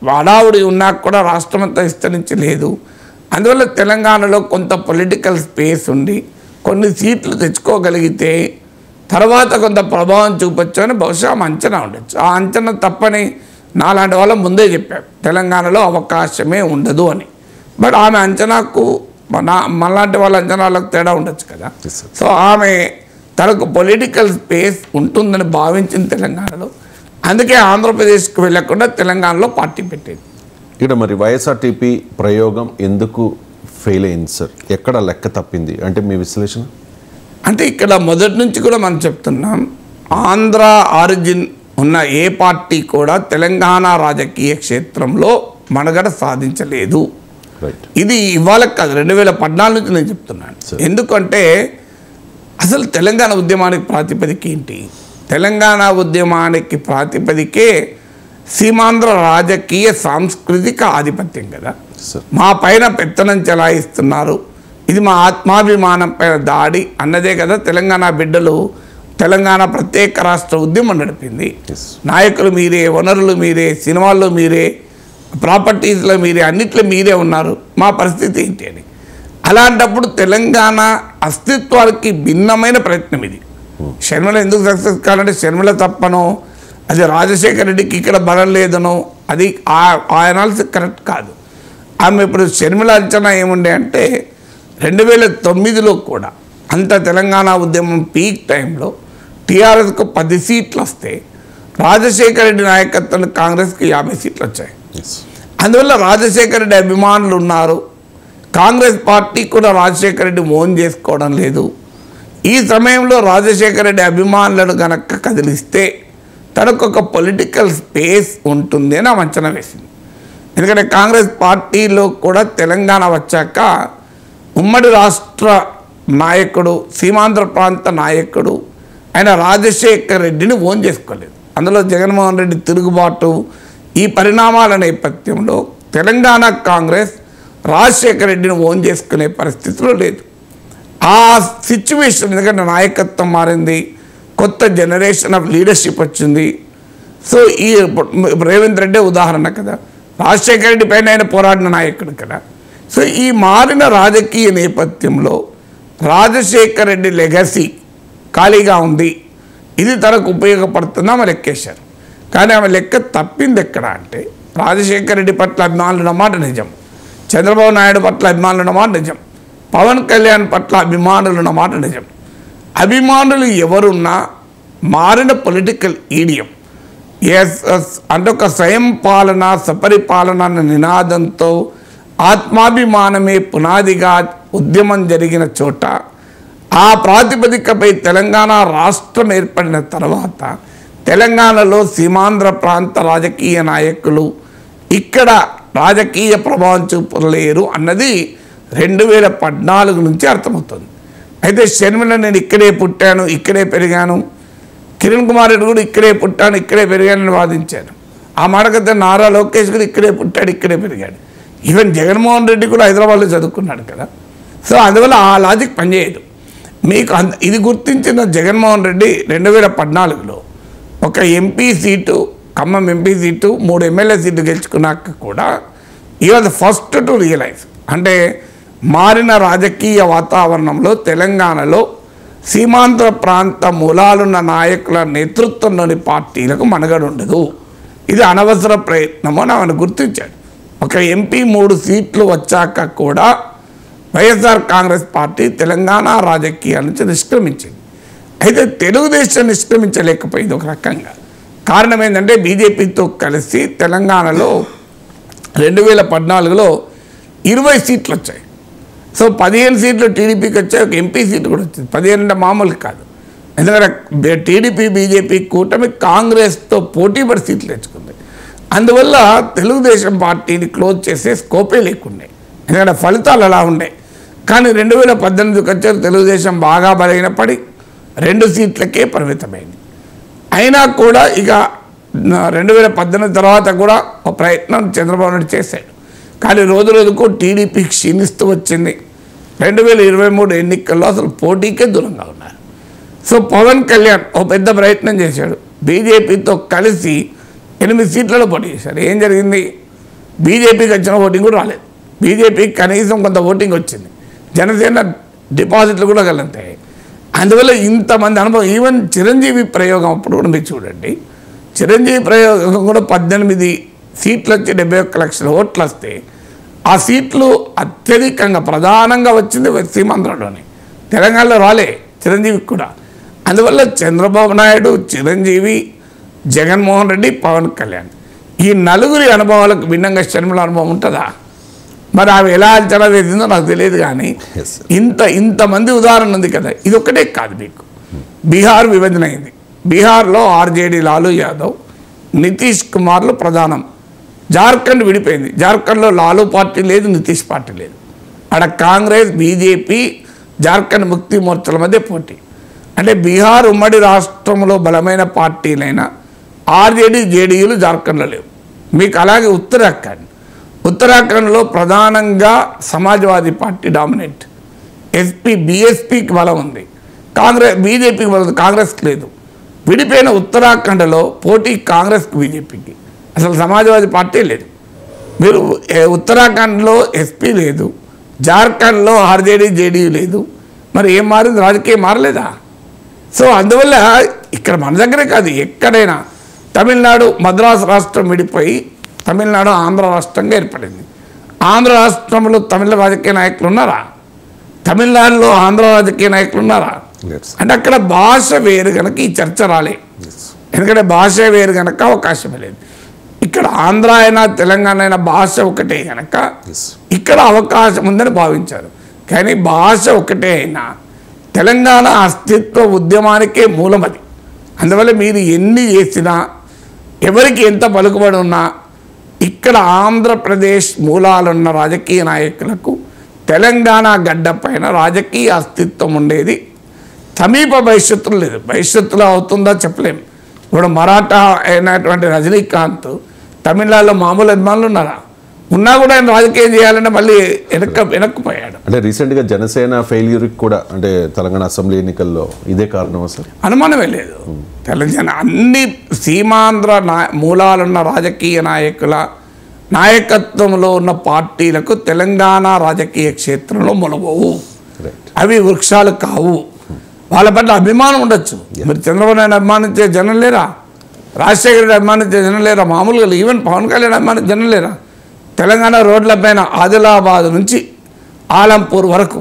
హడావుడి ఉన్నా కూడా రాష్ట్రమంతా విస్తరించలేదు. అందువల్ల తెలంగాణలో కొంత పొలిటికల్ స్పేస్ ఉండి కొన్ని సీట్లు తెచ్చుకోగలిగితే తర్వాత కొంత ప్రభావం చూపొచ్చు అని బహుశా అంచనా ఉండొచ్చు. ఆ అంచనా తప్పని నాలాంటి వాళ్ళ ముందే చెప్పారు తెలంగాణలో అవకాశమే ఉండదు అని. బట్ ఆమె అంచనాకు మనలాంటి వాళ్ళ అంచనాలకు తేడా ఉండొచ్చు కదా. సో ఆమె తనకు పొలిటికల్ స్పేస్ ఉంటుందని భావించిన తెలంగాణలో, అందుకే ఆంధ్రప్రదేశ్కి వెళ్ళకుండా తెలంగాణలో పార్టీ పెట్టేది. ఇక్కడ మరి వైఎస్ఆర్టీపీ ప్రయోగం ఎందుకు ఫెయిల్ అయింది సార్? ఎక్కడ లెక్క తప్పింది అంటే మీ విశ్లేషణ? అంటే ఇక్కడ మొదటి నుంచి కూడా మనం చెప్తున్నాం, ఆంధ్ర ఆరిజిన్ ఉన్న ఏ పార్టీ కూడా తెలంగాణ రాజకీయ క్షేత్రంలో మనుగడ సాధించలేదు. ఇది ఇవాళ కాదు, 2014 నుంచి నేను చెప్తున్నాను. ఎందుకంటే అసలు తెలంగాణ ఉద్యమానికి ప్రాతిపదిక ఏంటి? తెలంగాణ ఉద్యమానికి ప్రాతిపదికే సీమాంధ్ర రాజకీయ సాంస్కృతిక ఆధిపత్యం కదా. మా పైన పెత్తనం చెలాయిస్తున్నారు, ఇది మా ఆత్మాభిమానం పైన దాడి అన్నదే కదా తెలంగాణ బిడ్డలు తెలంగాణ ప్రత్యేక రాష్ట్ర ఉద్యమం నడిపింది. నాయకులు మీరే, వనరులు మీరే, సినిమాల్లో మీరే, ప్రాపర్టీస్లో మీరే, అన్నిట్లో మీరే ఉన్నారు, మా పరిస్థితి ఏంటి అని. అలాంటప్పుడు తెలంగాణ అస్తిత్వానికి భిన్నమైన ప్రయత్నం ఇది. షర్మిల ఎందుకు సక్సెస్ కావాలంటే షర్మిల తప్పనో, అది రాజశేఖర రెడ్డికి ఇక్కడ బలం లేదనో, అది ఆ అనాలిసిస్ కరెక్ట్ కాదు. ఆమె ఇప్పుడు షర్మిల అంచనా ఏముండే అంటే 2009లో కూడా అంత తెలంగాణ ఉద్యమం పీక్ టైంలో టీఆర్ఎస్కు 10 సీట్లు వస్తే రాజశేఖర రెడ్డి నాయకత్వం కాంగ్రెస్కి 50 సీట్లు వచ్చాయి. అందువల్ల రాజశేఖర రెడ్డి అభిమానులు ఉన్నారు. కాంగ్రెస్ పార్టీ కూడా రాజశేఖర రెడ్డి ఓన్ చేసుకోవడం లేదు. ఈ సమయంలో రాజశేఖర రెడ్డి అభిమానులను కనుక కదిలిస్తే తనకు ఒక పొలిటికల్ స్పేస్ ఉంటుంది అని ఆమె అంచనా వేసింది. ఎందుకంటే కాంగ్రెస్ పార్టీలో కూడా తెలంగాణ వచ్చాక ఉమ్మడి రాష్ట్ర నాయకుడు, సీమాంధ్ర ప్రాంత నాయకుడు ఆయన రాజశేఖర్ రెడ్డిని ఓన్ చేసుకోలేదు. అందులో జగన్మోహన్ రెడ్డి తిరుగుబాటు, ఈ పరిణామాల నేపథ్యంలో తెలంగాణ కాంగ్రెస్ రాజశేఖర్ రెడ్డిని ఓన్ చేసుకునే పరిస్థితిలో లేదు. ఆ సిచ్యువేషన్, ఎందుకంటే నాయకత్వం మారింది, కొత్త జనరేషన్ ఆఫ్ లీడర్షిప్ వచ్చింది. సో ఈ రేవంత్ రెడ్డి ఉదాహరణ కదా, రాజశేఖర రెడ్డి పైన ఆయన పోరాడిన నాయకుడు కదా. సో ఈ మారిన రాజకీయ నేపథ్యంలో రాజశేఖర రెడ్డి లెగసీ ఖాళీగా ఉంది, ఇది తనకు ఉపయోగపడుతుందా ఆమె లెక్కేశారు. కానీ ఆమె లెక్క తప్పింది ఎక్కడ అంటే, రాజశేఖర రెడ్డి పట్ల అభిమానులు అన్నమాట నిజం, చంద్రబాబు నాయుడు పట్ల అభిమానులు అన్నమాట నిజం, పవన్ కళ్యాణ్ పట్ల అభిమానులు అన్నమాట నిజం. అభిమానులు ఎవరున్నా మారిన పొలిటికల్ ఈడియం అంటే ఒక స్వయం పాలన, సపరిపాలన అన్న నినాదంతో ఆత్మాభిమానమే పునాదిగా ఉద్యమం జరిగిన చోట, ఆ ప్రాతిపదికపై తెలంగాణ రాష్ట్రం ఏర్పడిన తర్వాత తెలంగాణలో సీమాంధ్ర ప్రాంత రాజకీయ నాయకులు ఇక్కడ రాజకీయ ప్రభావం చూపలేరు అన్నది 2014 నుంచి అర్థమవుతుంది. అయితే షర్మిల నేను ఇక్కడే పుట్టాను, ఇక్కడే పెరిగాను, కిరణ్ కుమార్ రెడ్డి కూడా ఇక్కడే పుట్టాను, ఇక్కడే పెరిగానని వాదించాను. ఆ మాటకైతే నారా లోకేష్ కూడా ఇక్కడే పుట్టాడు, ఇక్కడే పెరిగాడు. ఈవెన్ జగన్మోహన్ రెడ్డి కూడా హైదరాబాద్లో చదువుకున్నాడు కదా. సో అందువల్ల ఆ లాజిక్ పనిచేయదు. మీకు ఇది గుర్తించిన జగన్మోహన్ రెడ్డి 2014లో ఒక MP seat, Khammam MP seat, 3 MLA సీట్లు గెలుచుకున్నాక కూడా ఈ వాజ్ ఫస్ట్ టు రియలైజ్, అంటే మారిన రాజకీయ వాతావరణంలో తెలంగాణలో సీమాంధ్ర ప్రాంత మూలాలున్న నాయకుల నేతృత్వంలోని పార్టీలకు మనుగడ ఉండదు, ఇది అనవసర ప్రయత్నము అని ఆమెను గుర్తించాడు. ఒక ఎంపీ 3 సీట్లు వచ్చాక కూడా వైఎస్ఆర్ కాంగ్రెస్ పార్టీ తెలంగాణ రాజకీయాల నుంచి నిష్క్రమించింది. అయితే తెలుగుదేశం నిష్క్రమించలేకపోయింది ఒక రకంగా. కారణం ఏంటంటే బీజేపీతో కలిసి తెలంగాణలో 2014లో 20 సీట్లు వచ్చాయి. సో 15 సీట్లు టీడీపీకి వచ్చాయి, ఒక ఎంపీ సీటు కూడా వచ్చింది. 15 అంటే మామూలు కాదు, ఎందుకంటే టీడీపీ బీజేపీ కూటమి కాంగ్రెస్తో పోటీపడి సీట్లు తెచ్చుకుంది. అందువల్ల తెలుగుదేశం పార్టీని క్లోజ్ చేసే స్కోపే లేకుండే, ఎందుకంటే ఫలితాలు అలా ఉండే. కానీ 2018కి వచ్చారు, తెలుగుదేశం బాగా బలహీనపడి 2 సీట్లకే పరిమితమైంది. అయినా కూడా ఇక 2018 తర్వాత కూడా ఒక ప్రయత్నం చంద్రబాబు నాయుడు చేశాడు. కానీ రోజు రోజుకు టీడీపీ క్షీణిస్తూ వచ్చింది. 2023 ఎన్నికల్లో అసలు పోటీకే దూరంగా ఉన్నారు. సో పవన్ కళ్యాణ్ ఒక పెద్ద ప్రయత్నం చేశాడు, బీజేపీతో కలిసి 8 సీట్లలో పోటీ చేశారు. ఏం జరిగింది? బీజేపీకి వచ్చిన ఓటింగ్ కూడా రాలేదు, బీజేపీకి కనీసం కొంత ఓటింగ్ వచ్చింది, జనసేన డిపాజిట్లు కూడా కలుగుతాయి. అందువల్ల ఇంతమంది అనుభవం. ఈవెన్ చిరంజీవి ప్రయోగం అప్పుడు కూడా మీరు చూడండి, చిరంజీవి ప్రయోగం కూడా 18 సీట్లు వచ్చి 71 లక్షల ఓట్లు వస్తే ఆ సీట్లు అత్యధికంగా ప్రధానంగా వచ్చింది సీమాంధ్రలోనే, తెలంగాణలో రాలే చిరంజీవికి కూడా. అందువల్ల చంద్రబాబు నాయుడు, చిరంజీవి, జగన్మోహన్ రెడ్డి, పవన్ కళ్యాణ్ ఈ 4 అనుభవాలకు భిన్నంగా షర్మిల అనుభవం ఉంటుందా? మరి ఆమె ఎలా అంచనా వేసిందో నాకు తెలియదు. కానీ ఇంతమంది ఉదాహరణ ఉంది కదా. ఇది ఒక్కటే కాదు, మీకు బీహార్ విభజన అయింది, బీహార్లో ఆర్జేడీ లాలూ యాదవ్, నితీష్ కుమార్లు ప్రధానం. జార్ఖండ్ విడిపోయింది, జార్ఖండ్లో లాలూ పార్టీ లేదు, నితీష్ పార్టీ లేదు. అక్కడ కాంగ్రెస్, బీజేపీ, జార్ఖండ్ ముక్తి మోర్చాల మధ్య పోటీ. అంటే బీహార్ ఉమ్మడి రాష్ట్రంలో బలమైన పార్టీలైన ఆర్జేడీ, జేడీయూలు జార్ఖండ్లో లేవు. మీకు అలాగే ఉత్తరాఖండ్లో ప్రధానంగా సమాజ్వాదీ పార్టీ డామినేట్, బీఎస్పీకి బలం ఉంది, బీజేపీకి బలం ఉంది, కాంగ్రెస్కి లేదు. విడిపోయిన ఉత్తరాఖండ్లో పోటీ కాంగ్రెస్కి, బీజేపీకి, అసలు సమాజ్వాదీ పార్టీ లేదు. మీరు ఉత్తరాఖండ్లో ఎస్పీ లేదు, జార్ఖండ్లో ఆర్జేడీ, జేడీయూ లేదు. మరి ఏం మారింది? రాజకీయం మారలేదా? సో అందువల్ల ఇక్కడ మన దగ్గరే కాదు, ఎక్కడైనా తమిళనాడు, మద్రాసు రాష్ట్రం విడిపోయి తమిళనాడు ఆంధ్ర రాష్ట్రంగా ఏర్పడింది. ఆంధ్ర రాష్ట్రంలో తమిళ రాజకీయ నాయకులు ఉన్నారా? తమిళనాడులో ఆంధ్ర రాజకీయ నాయకులు ఉన్నారా? అంటే అక్కడ భాష వేరు కనుక ఈ చర్చ రాలే, ఎందుకంటే భాష వేరు కనుక అవకాశమే లేదు. ఇక్కడ ఆంధ్ర అయినా తెలంగాణ అయినా భాష ఒకటే కనుక ఇక్కడ అవకాశం ఉందని భావించారు. కానీ భాష ఒకటే అయినా తెలంగాణ అస్తిత్వ ఉద్యమానికే మూలం అది. అందువల్ల మీరు ఎన్ని చేసినా ఎవరికి ఎంత పలుకుబడి ఉన్నా ఇక్కడ ఆంధ్రప్రదేశ్ మూలాలున్న రాజకీయ నాయకులకు తెలంగాణ గడ్డ పైన రాజకీయ అస్తిత్వం ఉండేది సమీప భవిష్యత్తులో లేదు. భవిష్యత్తులో అవుతుందా చెప్పలేము. ఇప్పుడు మరాఠా అయినటువంటి రజనీకాంత్ తమిళనాడులో మామూలు అభిమానులు ఉన్నారా? ఉన్నా కూడా ఆయన రాజకీయం చేయాలంటే మళ్ళీ వెనక్కిపోయాడు. అంటే రీసెంట్గా జనసేన ఫెయిల్యూర్కి కూడా అంటే తెలంగాణ అసెంబ్లీ ఎన్నికల్లో ఇదే కారణం సార్? అనుమానమే లేదు. తెలంగాణ అన్ని సీమాంధ్ర మూలాలున్న రాజకీయ నాయకుల నాయకత్వంలో ఉన్న పార్టీలకు తెలంగాణ రాజకీయ క్షేత్రంలో మొలవవు. అవి వృక్షాలు కావు. వాళ్ళ పట్ల అభిమానం ఉండొచ్చు. మీరు చంద్రబాబు నాయుడు అభిమానించే జనం లేరా? రాజశేఖర రెడ్డి అభిమానించే జనం లేరా? మామూలుగా ఈవెన్ పవన్ కళ్యాణ్ అభిమానించే జనం లేరా? తెలంగాణ రోడ్లపైన ఆదిలాబాద్ నుంచి ఆలంపూర్ వరకు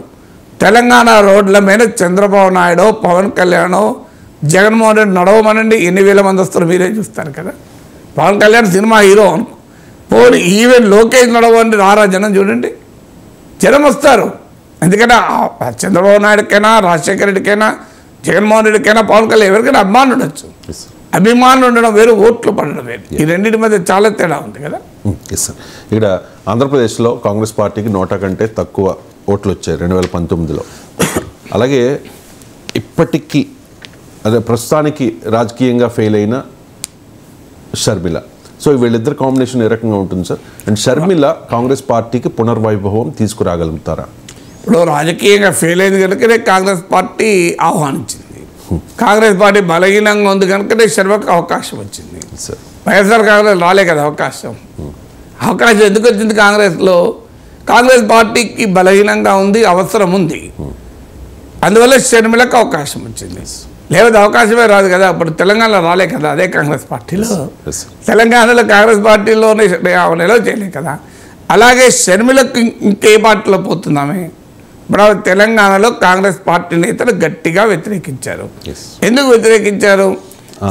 తెలంగాణ రోడ్ల మీద చంద్రబాబు నాయుడు, పవన్ కళ్యాణ్, జగన్మోహన్ రెడ్డి నడవమనండి, ఎన్ని వేల మంది వస్తారు మీరే చూస్తారు కదా. పవన్ కళ్యాణ్ సినిమా హీరో అనుకో, పోనీ ఈవెన్ లోకేష్ నడవండి, రారా జనం చూడండి, జనం వస్తారు. ఎందుకంటే చంద్రబాబు నాయుడుకైనా, రాజశేఖర రెడ్డికైనా, జగన్మోహన్ రెడ్డికైనా, పవన్ కళ్యాణ్ ఎవరికైనా అభిమానులు ఉండొచ్చు. అభిమానులు ఉండడం వేరు, ఓట్లు పడడం వేరు. ఈ రెండింటి మధ్య చాలా తేడా ఉంది కదా. సార్, ఇక్కడ ఆంధ్రప్రదేశ్లో కాంగ్రెస్ పార్టీకి 100 కంటే తక్కువ ఓట్లు వచ్చాయి 2019లో. అలాగే ఇప్పటికీ అదే ప్రస్తుతానికి రాజకీయంగా ఫెయిల్ అయిన షర్మిల. సో వీళ్ళిద్దరు కాంబినేషన్ ఏ రకంగా ఉంటుంది సార్? అండ్ షర్మిల కాంగ్రెస్ పార్టీకి పునర్వైభవం తీసుకురాగలుగుతారా? ఇప్పుడు రాజకీయంగా ఫెయిల్ అయింది కనుకనే కాంగ్రెస్ పార్టీ ఆహ్వానించింది. కాంగ్రెస్ పార్టీ బలహీనంగా ఉంది కనుకనే షర్మిలకు అవకాశం వచ్చింది. వైఎస్ఆర్ కాంగ్రెస్ రాలే కదా అవకాశం. అవకాశం ఎందుకు వచ్చింది కాంగ్రెస్లో? కాంగ్రెస్ పార్టీకి బలహీనంగా ఉంది, అవసరం ఉంది, అందువల్ల షర్మిలకు అవకాశం వచ్చింది. లేకపోతే అవకాశమే రాదు కదా. ఇప్పుడు తెలంగాణలో రాలే కదా అదే కాంగ్రెస్ పార్టీలో. తెలంగాణలో కాంగ్రెస్ పార్టీలోనే నిలవ చేయలే కదా. అలాగే షర్మిలకు ఇంకే పార్టీలో పోతున్నామే. ఇప్పుడు తెలంగాణలో కాంగ్రెస్ పార్టీ నేతలు గట్టిగా వ్యతిరేకించారు. ఎందుకు వ్యతిరేకించారు?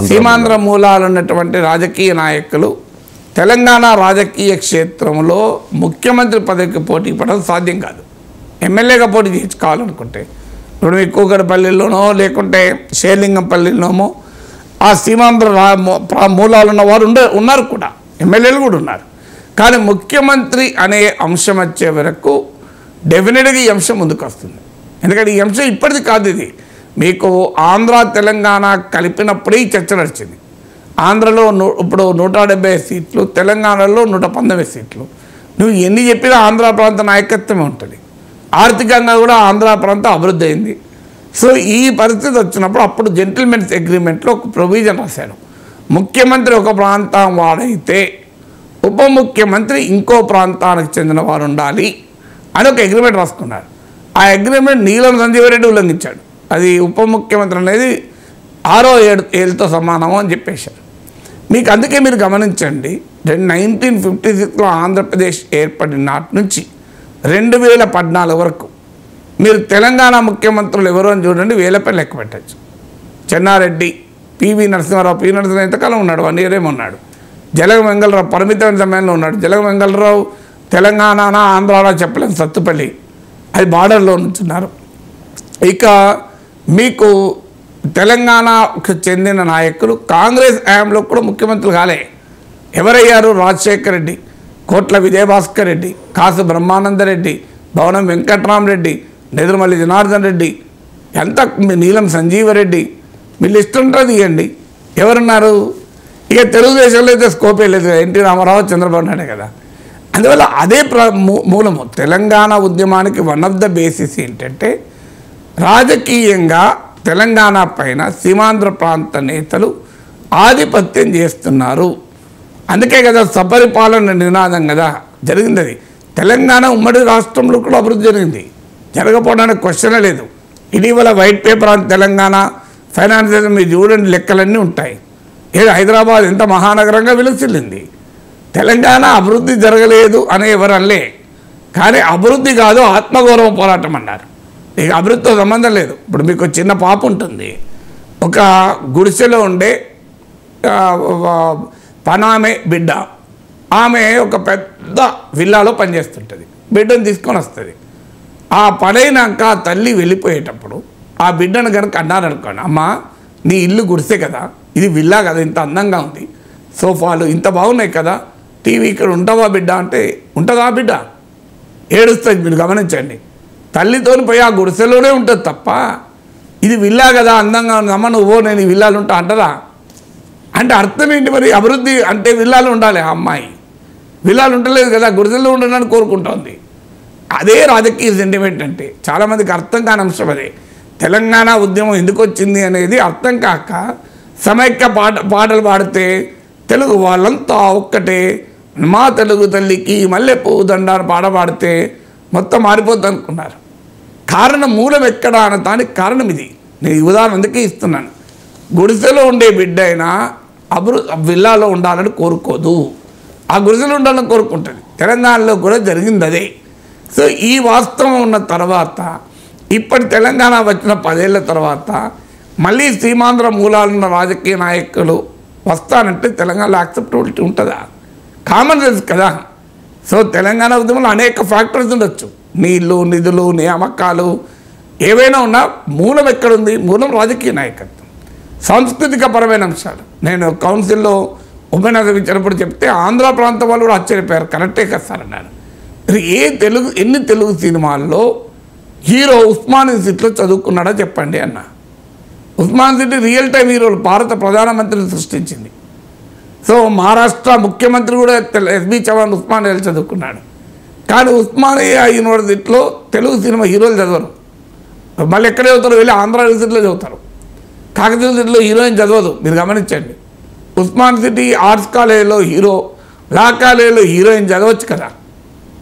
సీమాంధ్ర మూలాలు ఉన్నటువంటి రాజకీయ నాయకులు తెలంగాణ రాజకీయ క్షేత్రంలో ముఖ్యమంత్రి పదవికి పోటీ పడడం సాధ్యం కాదు. ఎమ్మెల్యేగా పోటీ చేసుకోవాలనుకుంటే ఇప్పుడు మీ కూకట్పల్లిలోనో లేకుంటే షేర్లింగంపల్లిలోనో ఆ సీమాంధ్ర మూలాలు ఉన్న వారు ఉన్నారు కూడా, ఎమ్మెల్యేలు కూడా ఉన్నారు. కానీ ముఖ్యమంత్రి అనే అంశం వచ్చే వరకు డెఫినెట్గా ఈ అంశం ముందుకు వస్తుంది. ఎందుకంటే ఈ అంశం ఇప్పటిది కాదు. ఇది మీకు ఆంధ్ర తెలంగాణ కలిపినప్పుడే ఈ చర్చ నడిచింది. ఆంధ్రలో ఇప్పుడు 170 సీట్లు, తెలంగాణలో 119 సీట్లు. నువ్వు ఎన్ని చెప్పినా ఆంధ్ర ప్రాంత నాయకత్వమే ఉంటుంది. ఆర్థికంగా కూడా ఆంధ్ర ప్రాంతం అభివృద్ధి అయింది. సో ఈ పరిస్థితి వచ్చినప్పుడు అప్పుడు జెంటిల్మెన్స్ అగ్రిమెంట్లో ఒక ప్రొవిజన్ రాశాడు. ముఖ్యమంత్రి ఒక ప్రాంతం వాడైతే ఉప ముఖ్యమంత్రి ఇంకో ప్రాంతానికి చెందిన వారు ఉండాలి అని ఒక అగ్రిమెంట్ రాసుకున్నారు. ఆ అగ్రిమెంట్ నీలం సంజీవరెడ్డి ఉల్లంఘించాడు. అది ఉప ముఖ్యమంత్రి అనేది 6వ ఏళ్ళతో సమానము అని చెప్పేశారు. మీకు అందుకే మీరు గమనించండి, 1956లో ఆంధ్రప్రదేశ్ ఏర్పడిన నాటి నుంచి 2014 వరకు మీరు తెలంగాణ ముఖ్యమంత్రులు ఎవరో అని చూడండి, వేలపై లెక్క పెట్టచ్చు. చెన్నారెడ్డి, పివి నరసింహారావు. పివి నరసింహారావు ఎంతకాలం ఉన్నాడు? 1 year ఏమో ఉన్నాడు. జలగ వెంగళరావు పరిమితమైన సమయంలో ఉన్నాడు. జలగ వెంగళరావు తెలంగాణ ఆంధ్రాలో చెప్పలేము, సత్తుపల్లి అది బార్డర్లో ఉంటున్నారు. ఇక మీకు తెలంగాణకు చెందిన నాయకులు కాంగ్రెస్ హయాంలో కూడా ముఖ్యమంత్రులు కాలే. ఎవరయ్యారు? రాజశేఖర రెడ్డి, కోట్ల విజయభాస్కర్ రెడ్డి, కాసు బ్రహ్మానందరెడ్డి, భవనం వెంకట్రామరెడ్డి, నెదురుమల్లి జనార్దన్ రెడ్డి, ఎంత నీలం సంజీవరెడ్డి, మీ లిస్ట్ ఉంటుంది ఇవ్వండి ఎవరున్నారు. ఇక తెలుగుదేశంలో అయితే స్కోపే లేదు. ఎన్టీ రామారావు, చంద్రబాబు నాయుడు కదా. అందువల్ల అదే మూలము. తెలంగాణ ఉద్యమానికి వన్ ఆఫ్ ద బేసిస్ ఏంటంటే రాజకీయంగా తెలంగాణ పైన సీమాంధ్ర ప్రాంత నేతలు ఆధిపత్యం చేస్తున్నారు. అందుకే కదా సపరిపాలన నినాదం కదా జరిగింది. అది తెలంగాణ ఉమ్మడి రాష్ట్రంలో కూడా అభివృద్ధి జరిగింది, జరగకపోవడానికి క్వశ్చనే లేదు. ఇటీవల white paper on Telangana financial మీరు చూడండి, లెక్కలన్నీ ఉంటాయి. ఏదో హైదరాబాద్ ఎంత మహానగరంగా విలసిల్లింది. తెలంగాణ అభివృద్ధి జరగలేదు అనే ఎవరల్లే, కానీ అభివృద్ధి కాదు ఆత్మగౌరవ పోరాటం అన్నారు. ఇక అభివృద్ధితో సంబంధం లేదు. ఇప్పుడు మీకు చిన్న పాప ఉంటుంది, ఒక గుడిసెలో ఉండే పనామె బిడ్డ, ఆమె ఒక పెద్ద విల్లాలో పనిచేస్తుంటుంది, బిడ్డను తీసుకొని వస్తుంది. ఆ పనైనాక తల్లి వెళ్ళిపోయేటప్పుడు ఆ బిడ్డను కనుక అన్నారనుకోండి, అమ్మ నీ ఇల్లు గుడిసే కదా, ఇది విల్లా కదా, ఇంత అందంగా ఉంది, సోఫాలు ఇంత బాగున్నాయి కదా, టీవీ ఇక్కడ ఉంటావా బిడ్డ అంటే ఉంటుందా బిడ్డ? ఏడుస్తుంది. మీరు గమనించండి, తల్లితోని పోయి ఆ గుడిసెలోనే ఉంటుంది తప్ప ఇది విల్లా కదా అందంగా ఉంది అమ్మ నువ్వు నేను ఈ విల్లాలు ఉంటా అంటదా? అంటే అర్థం ఏంటి మరి? అభివృద్ధి అంటే విల్లాలు ఉండాలి. ఆ అమ్మాయి విల్లాలు ఉండలేదు కదా, గుడిసెల్లో ఉండడానికి కోరుకుంటోంది. అదే రాజకీయ సెంటిమెంట్ అంటే చాలామందికి అర్థం కాని అంశం అదే. తెలంగాణ ఉద్యమం ఎందుకు వచ్చింది అనేది అర్థం కాక సమైక్య పాటలు పాడితే తెలుగు వాళ్ళంతా ఒక్కటే, మా తెలుగు తల్లికి మల్లెపూ దండాన్ని పాడబడితే మొత్తం మారిపోద్ది అనుకున్నారు. కారణం మూలం ఎక్కడ అన్న దానికి కారణం ఇది. నేను ఈ ఉదాహరణ అందుకే ఇస్తున్నాను. గుడిసెలో ఉండే బిడ్డ అయినా విల్లాలో ఉండాలని కోరుకోదు, ఆ గుడిసెలో ఉండాలని కోరుకుంటుంది. తెలంగాణలో కూడా జరిగింది అదే. సో ఈ వాస్తవం ఉన్న తర్వాత ఇప్పటి తెలంగాణ వచ్చిన 10 ఏళ్ల తర్వాత మళ్ళీ సీమాంధ్ర మూలాలున్న రాజకీయ నాయకులు వస్తానంటే తెలంగాణలో యాక్సెప్టబిలిటీ ఉంటుందా? కామన్ సెన్స్ కదా. సో తెలంగాణ ఉద్యమంలో అనేక ఫ్యాక్టర్స్ ఉండొచ్చు, నీళ్లు, నిధులు, నియామకాలు ఏవైనా ఉన్నా మూలం ఎక్కడుంది? మూలం రాజకీయ నాయకత్వం, సాంస్కృతిక పరమైన అంశాలు. నేను కౌన్సిల్లో ఉపన్యాసం ఇచ్చినప్పుడు చెప్తే ఆంధ్ర ప్రాంతం వాళ్ళు కూడా ఆశ్చర్యపోయారు, కరెక్టే కదా సార్ అన్నాను. ఎన్ని తెలుగు సినిమాల్లో హీరో ఉస్మాన్ యూనివర్సిటీలో చదువుకున్నాడో చెప్పండి అన్న. ఉస్మాన్ యూనివర్సిటీ రియల్ టైం హీరోలు భారత ప్రధానమంత్రిని సృష్టించింది. సో మహారాష్ట్ర ముఖ్యమంత్రి కూడా ఎస్బి చవాన్ ఉస్మానియా చదువుకున్నాడు. కానీ ఉస్మానియా యూనివర్సిటీలో తెలుగు సినిమా హీరోలు చదవరు. మళ్ళీ ఎక్కడ చదువుతారు? వెళ్ళి ఆంధ్ర యూనివర్సిటీలో చదువుతారు. కాకతీయ యూనివర్సిటీలో హీరోయిన్ చదవదు. మీరు గమనించండి. ఉస్మాన్ సిటీ ఆర్ట్స్ కాలేజీలో హీరో, లా కాలేజీలో హీరోయిన్ చదవచ్చు కదా.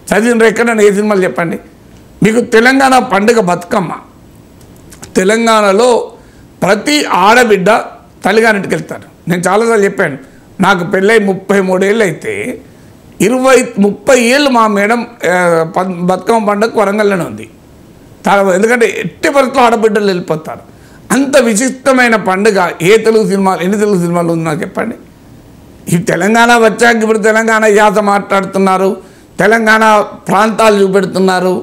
చదివిన ఎక్కడైనా ఏ సినిమాలు చెప్పండి. మీకు తెలంగాణ పండుగ బతుకమ్మ, తెలంగాణలో ప్రతి ఆడబిడ్డ తల్లిగారింటికి వెళ్తారు. నేను చాలాసార్లు చెప్పాను, నాకు పెళ్ళై 33 ఏళ్ళు అయితే 30 ఏళ్ళు మా మేడం బతుకమ్మ పండుగ వరంగల్లోనే ఉంది. ఎందుకంటే ఎట్టి పరిస్థితుల్లో ఆడబిడ్డలు వెళ్ళిపోతారు. అంత విశిష్టమైన పండుగ ఎన్ని తెలుగు సినిమాలు ఉంది నాకు చెప్పండి. ఈ తెలంగాణ వచ్చాక ఇప్పుడు తెలంగాణ యాస మాట్లాడుతున్నారు, తెలంగాణ ప్రాంతాలు చూపెడుతున్నారు.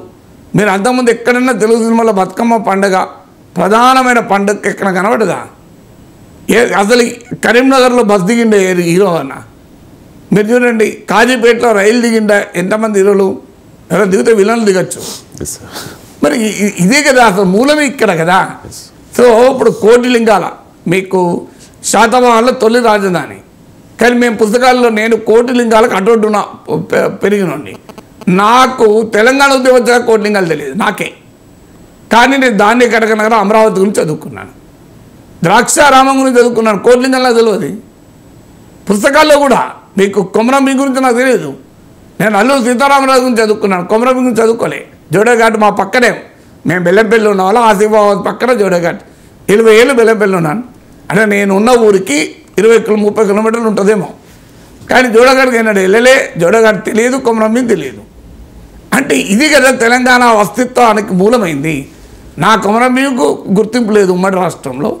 మీరు అంతకుముందు ఎక్కడన్నా తెలుగు సినిమాలో బతుకమ్మ పండుగ ప్రధానమైన పండుగ ఎక్కడ కనబడదా? అసలు కరీంనగర్లో బస్ దిగిండే హీరో అన్న మీరు చూడండి. కాజీపేటలో రైలు దిగిండా ఎంతమంది హీరోలు? ఎవరైనా దిగితే విలన్లు దిగచ్చు. మరి ఇదే కదా అసలు మూలమే ఇక్కడ కదా. సో ఇప్పుడు కోటిలింగాల మీకు శాతవాహనంలో తొలి రాజధాని, కానీ మేము పుస్తకాల్లో నేను కోటిలింగాలకు అడ్డొడ్డున పెరిగినండి. నాకు తెలంగాణ ఉద్యమం వచ్చాక కోటిలింగాలు తెలియదు నాకే. కానీ నేను దాన్ని కనకనగరం అమరావతి గురించి చదువుకున్నాను, ద్రాక్షారామం గురించి చదువుకున్నాను, కోటిలింగంలో తెలియదు. పుస్తకాల్లో కూడా మీకు కొమరంభీం గురించి నాకు తెలియదు. నేను అల్లూరు సీతారామరాజు గురించి చదువుకున్నాను, కొమరంభీం గురించి చదువుకోలే. జోడేఘాట్ మా పక్కనే, మేము బెల్లంపల్లి ఉన్న వాళ్ళం, ఆసిఫాబాద్ పక్కన జోడేఘాట్. 20 ఏళ్ళు బెల్లంపల్లి ఉన్నాను. అంటే నేను ఉన్న ఊరికి 20-30 కిలోమీటర్లు ఉంటుందేమో. కానీ జోడేఘాట్కి అయినాడు వెళ్ళలే, జోడేఘాట్ తెలియదు, కొమరంభీం తెలియదు. అంటే ఇది కదా తెలంగాణ అస్తిత్వానికి మూలమైంది. నా కొమరంభీంకు గుర్తింపు లేదు ఉమ్మడి రాష్ట్రంలో,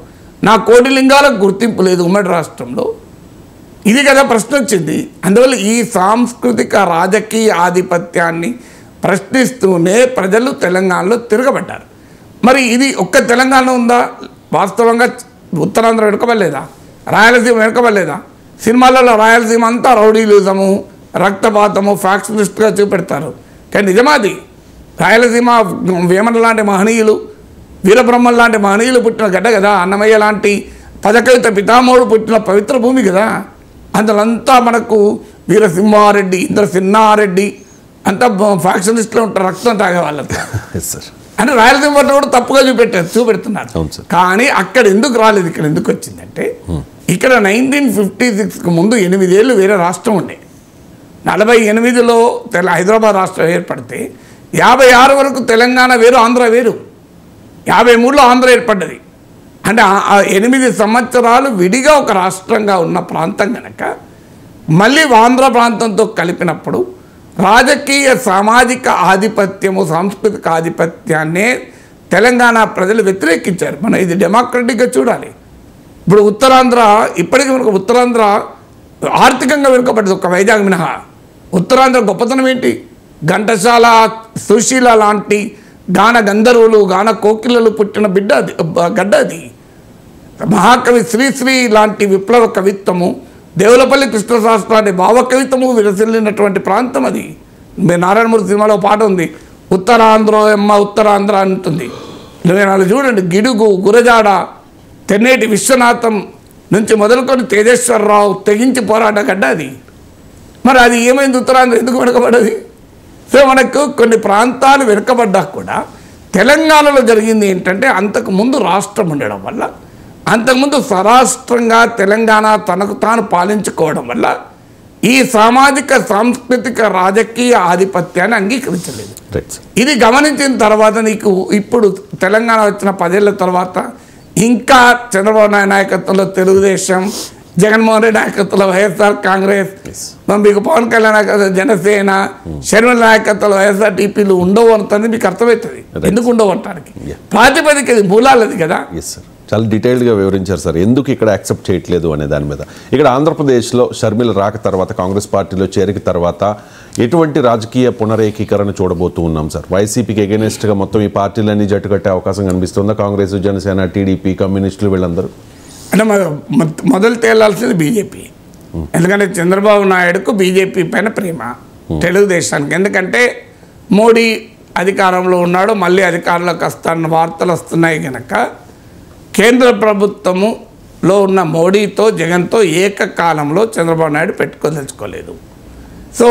నా కోటిలింగాలకు గుర్తింపు లేదు ఉమ్మడి రాష్ట్రంలో. ఇది కదా ప్రశ్న వచ్చింది. అందువల్ల ఈ సాంస్కృతిక రాజకీయ ఆధిపత్యాన్ని ప్రశ్నిస్తూనే ప్రజలు తెలంగాణలో తిరగబడ్డారు. మరి ఇది ఒక్క తెలంగాణ ఉందా? వాస్తవంగా ఉత్తరాంధ్ర వెనుకబడలేదా? రాయలసీమ వెనుకబడలేదా? సినిమాలలో రాయలసీమ అంతా రౌడీలిజము, రక్తపాతము, ఫ్యాక్షనిస్ట్గా చూపెడతారు. కానీ నిజమాది రాయలసీమ వేమన లాంటి మహనీయులు, వీరబ్రహ్మం లాంటి మహనీయులు పుట్టిన గడ్డ కదా. అన్నమయ్య లాంటి పదకవిత పితామహుడు పుట్టిన పవిత్ర భూమి కదా. అందులంతా మనకు వీరసింహారెడ్డి, ఇంద్రసిన్నారెడ్డి అంతా ఫ్యాక్షనిస్ట్లో ఉంటారు, రక్తం తాగే వాళ్ళంతా. అంటే రాయలసీమ పట్ల కూడా తప్పుగా చూపెడుతున్నారు. కానీ అక్కడ ఎందుకు రాలేదు, ఇక్కడ ఎందుకు వచ్చిందంటే ఇక్కడ 1956కు ముందు 8 ఏళ్ళు వేరే రాష్ట్రం ఉండే. 48లో హైదరాబాద్ రాష్ట్రం ఏర్పడితే 56 వరకు తెలంగాణ వేరు, ఆంధ్ర వేరు. 53లో ఆంధ్ర ఏర్పడ్డది. అంటే 8 సంవత్సరాలు విడిగా ఒక రాష్ట్రంగా ఉన్న ప్రాంతం కనుక మళ్ళీ ఆంధ్ర ప్రాంతంతో కలిపినప్పుడు రాజకీయ సామాజిక ఆధిపత్యము, సాంస్కృతిక ఆధిపత్యాన్నే తెలంగాణ ప్రజలు వ్యతిరేకించారు. మనం ఇది డెమోక్రటిక్గా చూడాలి. ఇప్పుడు ఉత్తరాంధ్ర ఇప్పటికీ మనకు ఉత్తరాంధ్ర ఆర్థికంగా వెనుకబడ్డది, ఒక వైజాగ్ మినహా. ఉత్తరాంధ్ర గొప్పతనం ఏంటి? ఘంటసాల, సుశీల లాంటి గాన గంధర్వులు, గాన కోకిలలు పుట్టిన గడ్డ అది. మహాకవి శ్రీశ్రీ లాంటి విప్లవ కవిత్వము, దేవులపల్లి కృష్ణశాస్త్రి లాంటి భావ కవిత్వము విరసిల్లినటువంటి ప్రాంతం అది. మీ నారాయణమూర్తి సినిమాలో పాట ఉంది, ఉత్తరాంధ్ర ఎమ్మ ఉత్తరాంధ్ర అంటుంది. వాళ్ళు చూడండి, గిడుగు, గురజాడ, తెన్నేటి విశ్వనాథం నుంచి మొదలుకొని తేజేశ్వరరావు తెగించి పోరాట గడ్డ అది. మరి అది ఏమైంది? ఉత్తరాంధ్ర ఎందుకు వెనుకబడ్డది? సో మనకు కొన్ని ప్రాంతాలు వెనుకబడ్డా కూడా తెలంగాణలో జరిగింది ఏంటంటే, అంతకుముందు రాష్ట్రం ఉండడం వల్ల, అంతకుముందు స్వరాష్ట్రంగా తెలంగాణ తనకు తాను పాలించుకోవడం వల్ల ఈ సామాజిక సాంస్కృతిక రాజకీయ ఆధిపత్యాన్ని అంగీకరించలేదు. ఇది గమనించిన తర్వాత నీకు ఇప్పుడు తెలంగాణ వచ్చిన 10 ఏళ్ల తర్వాత ఇంకా చంద్రబాబు నాయుడు నాయకత్వంలో తెలుగుదేశం, జగన్మోహన్ రెడ్డి నాయకత్వంలో వైఎస్ఆర్ కాంగ్రెస్, మీకు పవన్ కళ్యాణ్ నాయకత్వంలో జనసేన, షర్మిల నాయకత్వంలో వైఎస్ఆర్ టీపీలు ఉండవు అంటుంది మీకు అర్థమవుతుంది. ఎందుకు ఉండవు అంటానికి ప్రాతిపదిక మూలాలది కదా. చాలా డీటెయిల్డ్గా వివరించారు సార్, ఎందుకు ఇక్కడ యాక్సెప్ట్ చేయట్లేదు అనే దాని మీద. ఇక్కడ ఆంధ్రప్రదేశ్లో షర్మిల రాక తర్వాత, కాంగ్రెస్ పార్టీలో చేరిక తర్వాత ఎటువంటి రాజకీయ పునరేకీకరణ చూడబోతూ ఉన్నాం సార్? వైసీపీకి ఎగెనెస్ట్గా మొత్తం ఈ పార్టీలన్నీ జట్టు కట్టే అవకాశం కనిపిస్తుందా? కాంగ్రెస్, జనసేన, టీడీపీ, కమ్యూనిస్టులు వీళ్ళందరూ అంటే మొదలు తేలాల్సింది బీజేపీ. ఎందుకంటే చంద్రబాబు నాయుడుకు బీజేపీ పైన ప్రేమ, తెలుగుదేశానికి. ఎందుకంటే మోడీ అధికారంలో ఉన్నాడు, మళ్ళీ అధికారంలోకి వస్తాన్న వార్తలు వస్తున్నాయి కనుక కేంద్ర ప్రభుత్వములో ఉన్న మోడీతో, జగన్తో ఏకకాలంలో చంద్రబాబు నాయుడు పెట్టుకోదలుచుకోలేదు. సో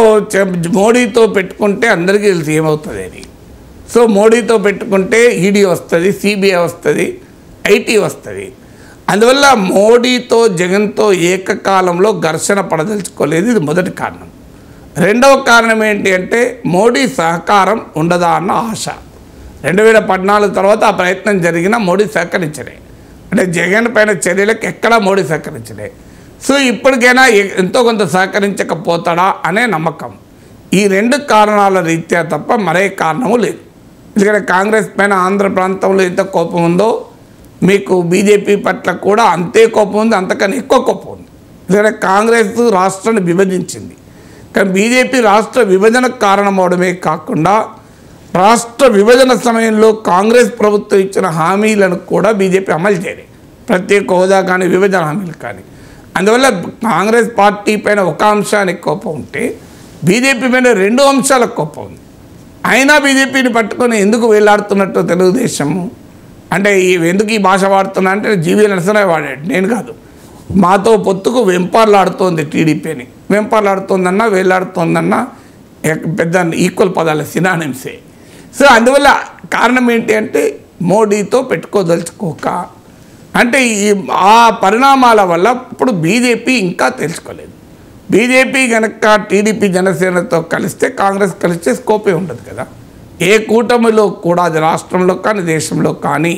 మోడీతో పెట్టుకుంటే అందరికీ తెలిసి ఏమవుతుంది అని. సో మోడీతో పెట్టుకుంటే ఈడీ వస్తుంది, సిబిఐ వస్తుంది, ఐటీ వస్తుంది. అందువల్ల మోడీతో, జగన్తో ఏకకాలంలో ఘర్షణ పడదలుచుకోలేదు. ఇది మొదటి కారణం. రెండవ కారణం ఏంటి అంటే, మోడీ సహకారం ఉండదా అన్న ఆశ. 2014 తర్వాత ఆ ప్రయత్నం జరిగినా మోడీ సహకరించలే. అంటే జగన్ పైన చర్యలకు ఎక్కడా మోడీ సహకరించలే. సో ఇప్పటికైనా ఎంతో కొంత సహకరించకపోతాడా అనే నమ్మకం. ఈ 2 కారణాల రీత్యా తప్ప మరే కారణము లేదు. ఎందుకంటే కాంగ్రెస్ పైన ఆంధ్ర ప్రాంతంలో ఎంత కోపం ఉందో మీకు బీజేపీ పట్ల కూడా అంతే కోపం ఉంది, అంతకన్నా ఎక్కువ కోపం ఉంది. ఎందుకంటే కాంగ్రెస్ రాష్ట్రాన్ని విభజించింది, కానీ బీజేపీ రాష్ట్ర విభజనకు కారణమవడమే కాకుండా రాష్ట్ర విభజన సమయంలో కాంగ్రెస్ ప్రభుత్వం ఇచ్చిన హామీలను కూడా బీజేపీ అమలు చేయలేదు. ప్రత్యేక హోదా కానీ, విభజన హామీలు కానీ. అందువల్ల కాంగ్రెస్ పార్టీ పైన ఒక అంశానికి కోపం ఉంటే బీజేపీ పైన 2 అంశాలకు కోపం ఉంది. అయినా బీజేపీని పట్టుకొని ఎందుకు వేలాడుతున్నట్టు తెలుగుదేశము అంటే ఎందుకు ఈ భాష వాడుతున్నా అంటే జీవీ నరసరావు వాడాడు, నేను కాదు. మాతో పొత్తుకు వెంపార్లాడుతోంది టీడీపీని. వెంపార్లాడుతోందన్నా వేలాడుతోందన్నా పెద్ద ఈక్వల్ పదాల సినానిమ్సే. సో అందువల్ల కారణం ఏంటి అంటే మోడీతో పెట్టుకోదలుచుకోక అంటే ఆ పరిణామాల వల్ల ఇప్పుడు బీజేపీ ఇంకా తెలుసుకోలేదు. బీజేపీ కనుక టీడీపీ, జనసేనతో కలిస్తే, కాంగ్రెస్ కలిస్తే స్కోపే ఉండదు కదా. ఏ కూటమిలో కూడా, అది రాష్ట్రంలో కానీ దేశంలో కానీ,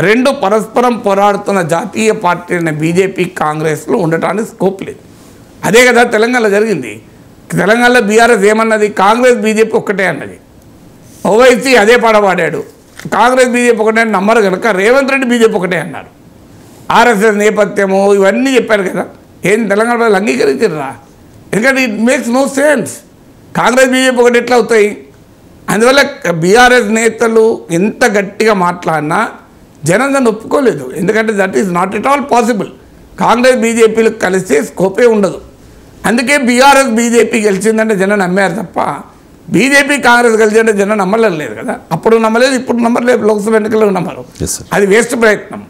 2 పరస్పరం పోరాడుతున్న జాతీయ పార్టీ అయిన బీజేపీ, కాంగ్రెస్లో ఉండటానికి స్కోప్ లేదు. అదే కదా తెలంగాణలో జరిగింది. తెలంగాణలో బీఆర్ఎస్ ఏమన్నది? కాంగ్రెస్ బీజేపీ ఒక్కటే అన్నది. ఓవైసీ అదే పాడవాడాడు, కాంగ్రెస్ బీజేపీ ఒకటే అని నమ్మరు కనుక రేవంత్ రెడ్డి బీజేపీ ఒకటే అన్నారు. ఆర్ఎస్ఎస్ నేపథ్యము ఇవన్నీ చెప్పారు కదా. ఏం తెలంగాణ ప్రజలు అంగీకరించరా? ఎందుకంటే it makes no sense. Congress BJP ఒకటి ఎట్లా అవుతాయి? అందువల్ల బీఆర్ఎస్ నేతలు ఎంత గట్టిగా మాట్లాడినా జనం దాన్ని ఒప్పుకోలేదు. ఎందుకంటే that is not at all possible. Congress బీజేపీలు కలిస్తే స్కోపే ఉండదు. అందుకే బీఆర్ఎస్ బీజేపీ గెలిచిందంటే జనం నమ్మారు తప్ప బీజేపీ కాంగ్రెస్ కలిసిందంటే జనం నమ్మలేదు కదా. అప్పుడు నమ్మలేదు, ఇప్పుడు నమ్మలేదు, లోక్సభ ఎన్నికల్లో నమ్మరు. అది వేస్ట్ ప్రయత్నం.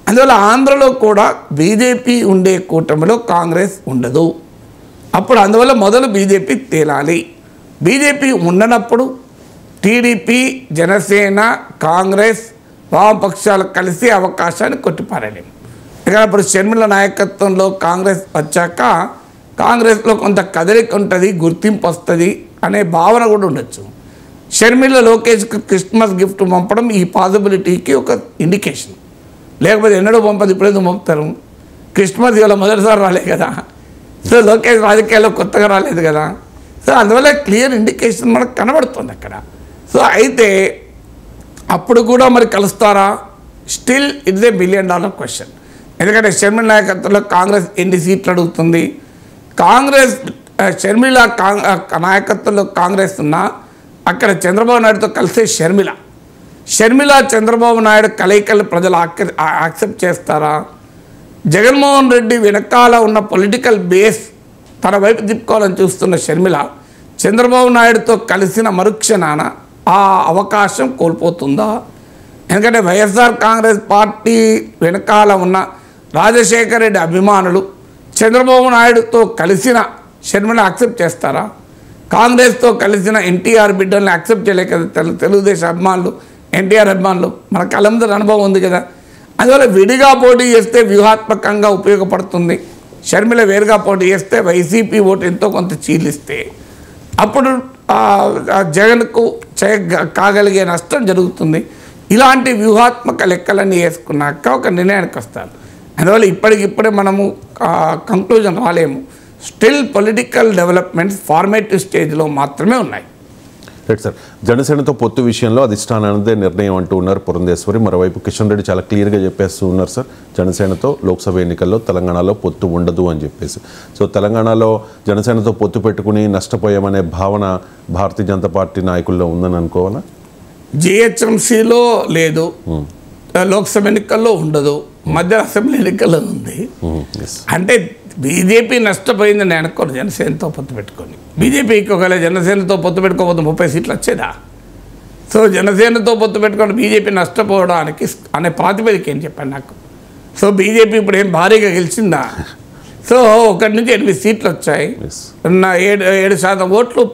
అందువల్ల ఆంధ్రలో కూడా బీజేపీ ఉండే కూటమిలో కాంగ్రెస్ ఉండదు. అప్పుడు అందువల్ల మొదలు బీజేపీ తేలాలి. బీజేపీ ఉండనప్పుడు టీడీపీ, జనసేన, కాంగ్రెస్, వామపక్షాలు కలిసి అవకాశాన్ని కొట్టిపారలేము. ఇక్కడ ఇప్పుడు షర్మిల నాయకత్వంలో కాంగ్రెస్ వచ్చాక కాంగ్రెస్లో కొంత కదలిక ఉంటుంది, గుర్తింపు వస్తుంది అనే భావన కూడా ఉండొచ్చు. షర్మిల లోకేష్కి క్రిస్మస్ గిఫ్ట్ పంపడం ఈ పాసిబిలిటీకి ఒక ఇండికేషన్. లేకపోతే ఎన్నడూ పంపదు, ఇప్పుడేదో పంపుతారు. క్రిస్మస్ ఇవాళ మొదటిసారి రాలే కదా. సో లోకేష్ రాజకీయాల్లో కొత్తగా రాలేదు కదా. సో అందువల్ల క్లియర్ ఇండికేషన్ మనకు కనబడుతుంది అక్కడ. సో అయితే అప్పుడు కూడా మరి కలుస్తారా? Still it's a $1 billion question. ఎందుకంటే షర్మిల నాయకత్వంలో కాంగ్రెస్ ఎన్ని సీట్లు అడుగుతుంది? కాంగ్రెస్ షర్మిల నాయకత్వంలో కాంగ్రెస్ ఉన్నా అక్కడ చంద్రబాబు నాయుడుతో కలిసే షర్మిల చంద్రబాబు నాయుడు కలయికలు ప్రజలు యాక్సెప్ట్ చేస్తారా? జగన్మోహన్ రెడ్డి వెనకాల ఉన్న పొలిటికల్ బేస్ తన వైపు తిప్పుకోవాలని చూస్తున్న షర్మిల చంద్రబాబు నాయుడుతో కలిసిన మరుక్షణాన ఆ అవకాశం కోల్పోతుందా? ఎందుకంటే వైఎస్ఆర్ కాంగ్రెస్ పార్టీ వెనకాల ఉన్న రాజశేఖర రెడ్డి అభిమానులు చంద్రబాబు నాయుడుతో కలిసిన షర్మిల యాక్సెప్ట్ చేస్తారా? కాంగ్రెస్తో కలిసిన ఎన్టీఆర్ బిడ్డల్ని యాక్సెప్ట్ చేయలేక తెలుగుదేశం అభిమానులు, ఎన్టీఆర్ అభిమానులు మన కలందరి అనుభవం ఉంది కదా. అందువల్ల విడిగా పోటీ చేస్తే వ్యూహాత్మకంగా ఉపయోగపడుతుంది. షర్మిల వేరుగా పోటీ చేస్తే వైసీపీ ఓటు ఎంతో కొంత చీలిస్తే అప్పుడు జగన్కు కాగలిగే నష్టం జరుగుతుంది. ఇలాంటి వ్యూహాత్మక లెక్కలన్నీ వేసుకున్నాక ఒక నిర్ణయానికి వస్తారు. అందువల్ల ఇప్పటికిప్పుడే మనము కంక్లూజన్ రాలేము. స్టిల్ పొలిటికల్ డెవలప్మెంట్స్ ఫార్మేటివ్ స్టేజ్లో మాత్రమే ఉన్నాయి. రైట్ సార్, జనసేనతో పొత్తు విషయంలో అధిష్టానానిదే నిర్ణయం అంటూ ఉన్నారు పురంధేశ్వరి. మరోవైపు కిషన్ రెడ్డి చాలా క్లియర్గా చెప్పేస్తూ ఉన్నారు సార్, జనసేనతో లోక్సభ ఎన్నికల్లో తెలంగాణలో పొత్తు ఉండదు అని చెప్పేసి. సో తెలంగాణలో జనసేనతో పొత్తు పెట్టుకుని నష్టపోయామనే భావన భారతీయ జనతా పార్టీ నాయకుల్లో ఉందని అనుకోవాలా? జిహెచ్ఎంసీలో లేదు, లోక్సభ ఎన్నికల్లో ఉండదు, మధ్య అసెంబ్లీ ఎన్నికల్లో ఉంది. అంటే బీజేపీ నష్టపోయిందని అనుకోరు జనసేనతో పొత్తు పెట్టుకొని. బీజేపీకి ఒకవేళ జనసేనతో పొత్తు పెట్టుకోకపోతే 30 సీట్లు వచ్చేదా? సో జనసేనతో పొత్తు పెట్టుకొని బీజేపీ నష్టపోవడానికి అనే ప్రాతిపదిక ఏం చెప్పాను నాకు. సో బీజేపీ ఇప్పుడు ఏం భారీగా గెలిచిందా? సో 1 నుంచి 8 సీట్లు వచ్చాయి, 7% ఓట్లు,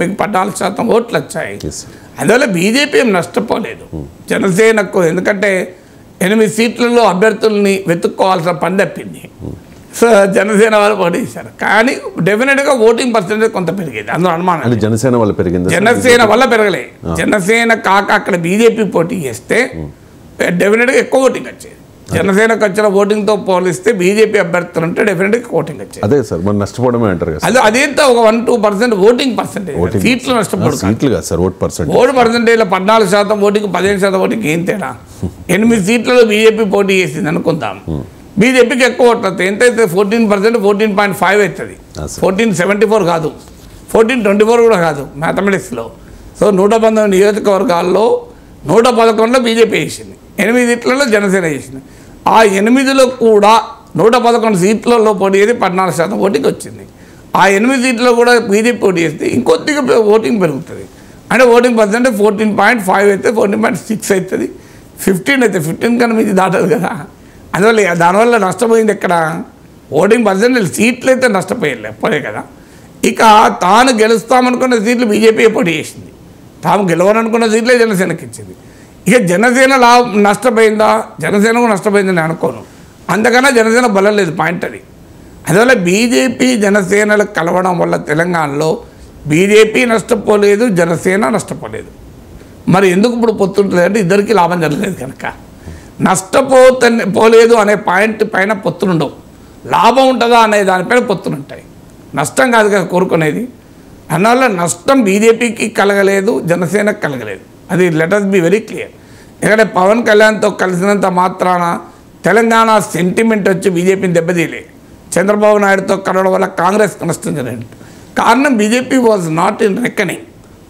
మీకు 14% ఓట్లు వచ్చాయి. అందువల్ల బీజేపీ ఏం నష్టపోలేదు జనసేనకు. ఎందుకంటే 8 సీట్లలో అభ్యర్థుల్ని వెతుక్కోవాల్సిన పని తప్పింది. సో జనసేన వాళ్ళు పోటీ చేశారు, కానీ డెఫినెట్గా ఓటింగ్ పర్సెంటేజ్ కొంత పెరిగేది. అందులో అనుమానం జనసేన వల్ల పెరిగింది, జనసేన వల్ల పెరగలే. జనసేన కాక అక్కడ బీజేపీ పోటీ చేస్తే డెఫినెట్గా ఎక్కువ ఓటింగ్ వచ్చేది. జనసేనకు వచ్చిన ఓటింగ్తో పోలిస్తే బీజేపీ అభ్యర్థులు ఉంటే డెఫినెట్గా ఓటింగ్ వచ్చేది. అదే సార్, మనం నష్టపోవడమే అంటారు కదా. అదేంత ఒక 1-2% ఓటింగ్ పర్సెంటేజ్, సీట్లు నష్టపోవడం. సీట్లు కాదు సార్, ఓటు పర్సెంటేజ్లో 14% ఓటింగ్ 15% ఓటింగ్ ఏం తేడా? 8 సీట్లలో బీజేపీ పోటీ చేసింది అనుకుందాం, బీజేపీకి ఎక్కువ ఓట్లు వస్తాయి. ఎంత అయితే 14%, 14.5 అవుతుంది. 1474 కాదు, 1424 కూడా కాదు మ్యాథమెటిక్స్లో. సో 119 నియోజకవర్గాల్లో 111లో బీజేపీ చేసింది, 8 సీట్లలో జనసేన చేసింది. ఆ 8లో కూడా 111 సీట్లలో పోటీ చేసి 14% ఓటింగ్ వచ్చింది. ఆ 8 సీట్లలో కూడా బీజేపీ పోటీ చేస్తే ఇంకొద్దిగా ఓటింగ్ పెరుగుతుంది. అంటే ఓటింగ్ పర్సెంటేజ్ 14.5 అయితే 14.6 అవుతుంది, 15 అయితే 15 కన్నా మించి దాటదు కదా. అందువల్ల దానివల్ల నష్టపోయింది ఎక్కడ? ఓటింగ్ పర్సెంటేజ్, సీట్లు అయితే నష్టపోయే కదా. ఇక తాను గెలుస్తామనుకున్న సీట్లు బీజేపీ పోటీ చేసింది, తాము గెలవననుకున్న సీట్లే జనసేనకి ఇచ్చింది. ఇక జనసేన నష్టపోయిందా? జనసేనకు నష్టపోయిందని అనుకోను. అంతకన్నా జనసేన బలం లేదు, పాయింట్ అది. అందువల్ల బీజేపీ జనసేనలు కలవడం వల్ల తెలంగాణలో బీజేపీ నష్టపోలేదు, జనసేన నష్టపోలేదు. మరి ఎందుకు ఇప్పుడు పొత్తుంటుంది అంటే ఇద్దరికీ లాభం జరగలేదు కనుక. పోలేదు అనే పాయింట్ పైన పొత్తులుండవు, లాభం ఉంటుందా అనే దానిపైన పొత్తులుంటాయి. నష్టం కాదు కదా కోరుకునేది. అందువల్ల నష్టం బీజేపీకి కలగలేదు, జనసేనకు కలగలేదు. అది let us be very clear. ఎందుకంటే పవన్ కళ్యాణ్తో కలిసినంత మాత్రాన తెలంగాణ సెంటిమెంట్ వచ్చి బీజేపీని దెబ్బతీయలే. చంద్రబాబు నాయుడుతో కలవడం వల్ల కాంగ్రెస్కి నష్టం జరిగింది. కారణం BJP was not in reckoning.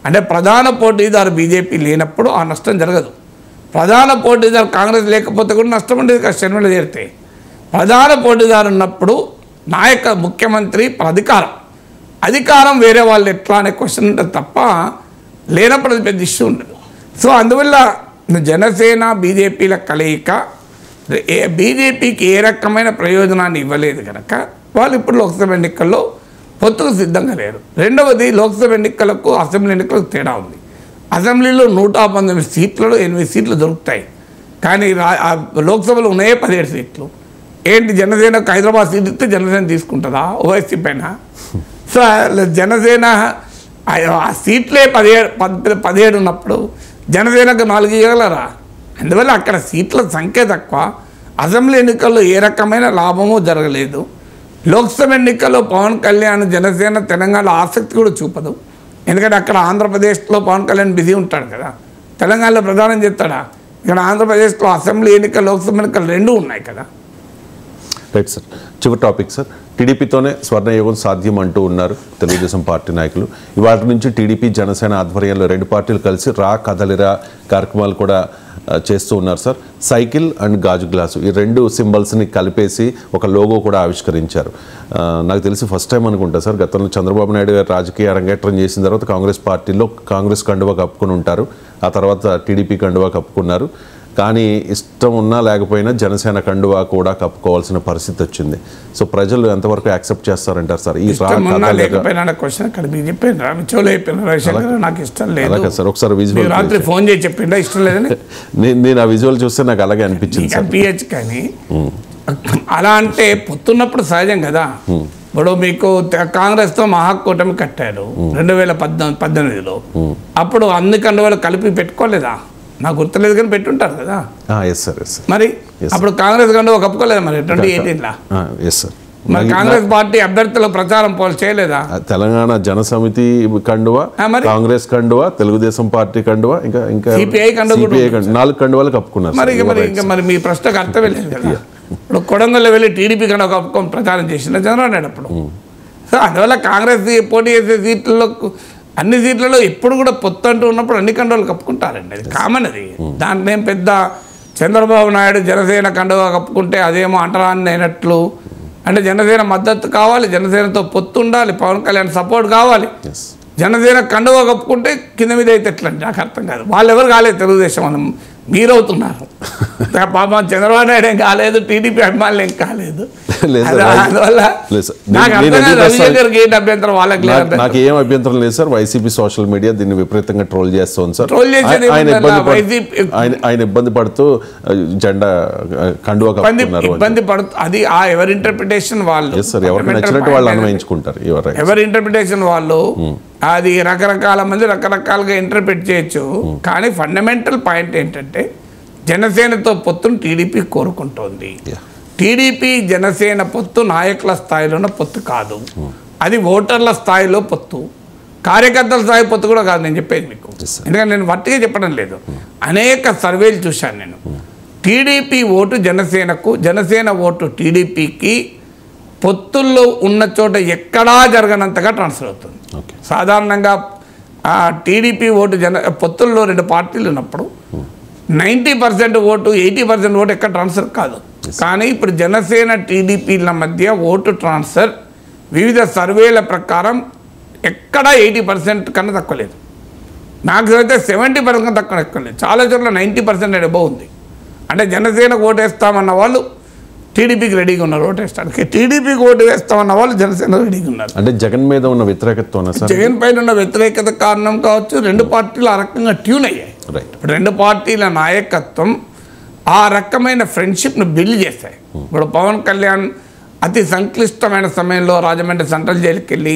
అంటే ప్రధాన పోటీదారు బీజేపీ లేనప్పుడు ఆ నష్టం జరగదు. ప్రధాన పోటీదారు కాంగ్రెస్ లేకపోతే కూడా నష్టం ఉండేది కదా. షర్మిల చేరితే ప్రధాన పోటీదారు ఉన్నప్పుడు ముఖ్యమంత్రి అధికారం వేరే వాళ్ళు ఎట్లా అనే క్వశ్చన్ ఉంటుంది తప్ప, లేనప్పుడు అది పెద్ద ఇష్యూ ఉండదు. సో అందువల్ల జనసేన బీజేపీల కలయిక బీజేపీకి ఏ రకమైన ప్రయోజనాన్ని ఇవ్వలేదు కనుక వాళ్ళు ఇప్పుడు లోక్సభ ఎన్నికల్లో పొత్తుకు సిద్ధంగా లేరు. రెండవది, లోక్సభ ఎన్నికలకు అసెంబ్లీ ఎన్నికలకు తేడా ఉంది. అసెంబ్లీలో 119 సీట్లలో 8 సీట్లు దొరుకుతాయి, కానీ లోక్సభలో ఉన్నాయే 17 సీట్లు. ఏంటి, జనసేనకు హైదరాబాద్ సీట్ ఇస్తే జనసేన తీసుకుంటుందా ఓవైసీ పైన? సో జనసేన ఆ సీట్లే 17 ఉన్నప్పుడు జనసేనకు 4 ఇవ్వగలరా? అందువల్ల అక్కడ సీట్ల సంఖ్య తక్కువ. అసెంబ్లీ ఎన్నికల్లో ఏ రకమైన లాభమూ జరగలేదు. లోక్సభ ఎన్నికల్లో పవన్ కళ్యాణ్ జనసేన తెలంగాణలో ఆసక్తి కూడా చూపదు. ఎందుకంటే అక్కడ ఆంధ్రప్రదేశ్లో పవన్ కళ్యాణ్ బిజీ ఉంటాడు కదా, తెలంగాణలో ప్రధానం చేస్తాడా? ఇక్కడ ఆంధ్రప్రదేశ్లో అసెంబ్లీ ఎన్నికలు లోక్సభ ఎన్నికలు 2 ఉన్నాయి కదా. రైట్ సార్, చివరి టాపిక్ సార్. టీడీపీతోనే స్వర్ణయుగం సాధ్యం అంటూ ఉన్నారు తెలుగుదేశం పార్టీ నాయకులు. ఇవాటి నుంచి టీడీపీ జనసేన ఆధ్వర్యంలో రెండు పార్టీలు కలిసి రా కదలిరా కార్యక్రమాలు కూడా చేస్తూ ఉన్నారు సార్. సైకిల్ అండ్ గాజు గ్లాసు ఈ రెండు సింబల్స్ని కలిపేసి ఒక లోగో కూడా ఆవిష్కరించారు. నాకు తెలిసి ఫస్ట్ టైం అనుకుంటా సార్, గతంలో చంద్రబాబు నాయుడు గారు రాజకీయ అరంగేట్రం చేసిన తర్వాత కాంగ్రెస్ పార్టీలో కాంగ్రెస్ కండువా కప్పుకుని ఉంటారు, ఆ తర్వాత టీడీపీ కండువా కప్పుకున్నారు. కానీ ఇష్టం ఉన్నా లేకపోయినా జనసేన కండువా కూడా కప్పుకోవాల్సిన పరిస్థితి వచ్చింది. సో ప్రజలు ఎంతవరకు యాక్సెప్ట్ చేస్తారంటారు సార్? ఈ నాకు ఇష్టం లేదు సార్, ఒకసారి విజువల్ రాత్రి ఫోన్ చేసి చెప్పిండా ఇష్టం లేదని నేను ఆ విజువల్ చూస్తే నాకు అలాగే అనిపించింది అనిపించచ్చు. కానీ అలా అంటే పొత్తున్నప్పుడు సహజం కదా. ఇప్పుడు మీకు కాంగ్రెస్తో మహాకూటమి కట్టారు 2018లో, అప్పుడు అన్ని కండువాలు కలిపి పెట్టుకోలేదా? నాకు గుర్తులేదు కానీ పెట్టుంటారు కదా. మరి అప్పుడు కాంగ్రెస్ కండువా కప్పుకోలేదా మరి 2018లో? మరి కాంగ్రెస్ పార్టీ అభ్యర్థుల ప్రచారం చేయలేదా? తెలంగాణ జన సమితి కండువా, కాంగ్రెస్ కండువా, తెలుగుదేశం పార్టీ కండువా, ఇంకా సిపిఐ కండువా, 4 కండువాలు కప్పుకున్నారు. మరి మీ ప్రశ్నకు అర్థమే లేదు కదా. ఇప్పుడు కొడంగల్లో వెళ్ళి టీడీపీ కండువా కప్పుకొని ప్రచారం చేసిన చంద్రబాబు నాయుడు అప్పుడు. సో అందువల్ల కాంగ్రెస్ పోటీ చేసే సీట్లలో అన్ని సీట్లలో ఎప్పుడు కూడా పొత్తు అంటూ ఉన్నప్పుడు అన్ని కండువాలు కప్పుకుంటారండి, అది కామన్. అది దాంట్లో ఏం పెద్ద చంద్రబాబు నాయుడు జనసేన కండువా కప్పుకుంటే అదేమో అంటరాన్ని అయినట్లు. అంటే జనసేన మద్దతు కావాలి, జనసేనతో పొత్తు ఉండాలి, పవన్ కళ్యాణ్ సపోర్ట్ కావాలి. జనసేన కండువా కప్పుకుంటే కింద మీద అయితే ఎట్లండి నాకు అర్థం కాదు. వాళ్ళు ఎవరు కాలేదు తెలుగుదేశం అని మీరవుతున్నారు. పాపం చంద్రబాబు నాయుడు ఏం కాలేదు, టీడీపీ అభిమానులు ఏం కాలేదు. అందువల్ల నాకు అర్థం కాదు రవిశంకర్కి ఏంటి అభ్యంతరం, వాళ్ళకి లేదు. నాకు ఏం అభ్యంతరం లేదు సార్. వైసీపీ సోషల్ మీడియా దీన్ని విపరీతంగా ట్రోల్ చేస్తుంది సార్. ట్రోల్ చేసేది ఆయన ఇబ్బంది పడుతూ జెండా కండువా కప్పుకున్నారు, ఇబ్బంది పడుతూ. అది ఆ ఎవరి ఇంటర్ప్రిటేషన్ వాళ్ళు, ఎవరికి నచ్చినట్టు వాళ్ళు అన్వయించుకుంటారు. ఎవరి ఇంటర్ప్రిటేషన్ వాళ్ళు, అది రకరకాల మంది రకరకాలుగా ఇంటర్ప్రిట్ చేయొచ్చు. కానీ ఫండమెంటల్ పాయింట్ ఏంటంటే జనసేనతో పొత్తును టీడీపీ కోరుకుంటోంది. టీడీపీ జనసేన పొత్తు నాయకుల స్థాయిలోనే పొత్తు కాదు, అది ఓటర్ల స్థాయిలో పొత్తు, కార్యకర్తల స్థాయి పొత్తు కూడా కాదు. నేను చెప్పేది మీకు, ఎందుకంటే నేను వట్టిగా చెప్పడం లేదు. అనేక సర్వేలు చూశాను నేను. టీడీపీ ఓటు జనసేనకు, జనసేన ఓటు టీడీపీకి పొత్తుల్లో ఉన్న చోట ఎక్కడా జరగనంతగా ట్రాన్స్ఫర్ అవుతుంది. సాధారణంగా టీడీపీ ఓటు పొత్తుల్లో 2 పార్టీలు ఉన్నప్పుడు 90% ఓటు 80% ఓటు ఎక్కడ ట్రాన్స్ఫర్ కాదు. కానీ ఇప్పుడు జనసేన టీడీపీల మధ్య ఓటు ట్రాన్స్ఫర్ వివిధ సర్వేల ప్రకారం ఎక్కడా 80% కన్నా తక్కువ లేదు. మ్యాక్సిమం అయితే 70% తక్కువ ఎక్కువ లేదు. చాలా చోట్ల 90% అబౌవ్ ఉంది. అంటే జనసేనకు ఓటు వేస్తామన్న వాళ్ళు టీడీపీకి రెడీగా ఉన్నారు ఓటు వేస్తానికి, టీడీపీకి ఓటు వేస్తామన్న వాళ్ళు జనసేన రెడీగా ఉన్నారు. అంటే జగన్ మీద ఉన్న వ్యతిరేకత, జగన్ పైన ఉన్న వ్యతిరేకత కారణం కావచ్చు. 2 పార్టీలు ఆ రకంగా ట్యూన్ అయ్యాయి. ఇప్పుడు 2 పార్టీల నాయకత్వం ఆ రకమైన ఫ్రెండ్షిప్ను బిల్డ్ చేస్తాయి. ఇప్పుడు పవన్ కళ్యాణ్ అతి సంక్లిష్టమైన సమయంలో రాజమండ్రి సెంట్రల్ జైలుకి వెళ్ళి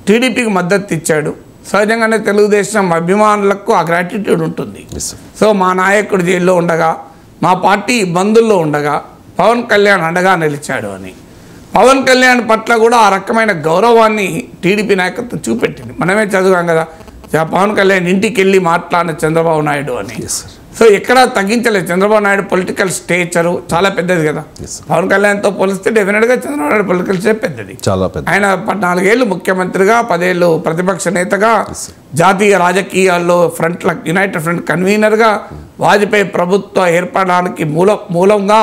టీడీపీకి మద్దతు ఇచ్చాడు. సహజంగానే తెలుగుదేశం అభిమానులకు ఆ గ్రాటిట్యూడ్ ఉంటుంది. సో మా నాయకుడు జైల్లో ఉండగా, మా పార్టీ ఇబ్బందుల్లో ఉండగా పవన్ కళ్యాణ్ అండగా నిలిచాడు అని. పవన్ కళ్యాణ్ పట్ల కూడా ఆ రకమైన గౌరవాన్ని టీడీపీ నాయకత్వం చూపెట్టింది. మనమే చదివాం కదా, పవన్ కళ్యాణ్ ఇంటికి వెళ్ళి మాట్లాడిన చంద్రబాబు నాయుడు అని. సో ఎక్కడా తగ్గించలేదు. చంద్రబాబు నాయుడు పొలిటికల్ స్టేచరు చాలా పెద్దది కదా. పవన్ కళ్యాణ్తో పోలిస్తే డెఫినెట్గా చంద్రబాబు నాయుడు పొలిటికల్ స్టేజ్ పెద్దది, చాలా పెద్ద. ఆయన 14 ఏళ్ళు ముఖ్యమంత్రిగా, 10 ఏళ్ళు ప్రతిపక్ష నేతగా, జాతీయ రాజకీయాల్లో యునైటెడ్ ఫ్రంట్ కన్వీనర్గా, వాజ్పేయి ప్రభుత్వ ఏర్పడడానికి మూలంగా,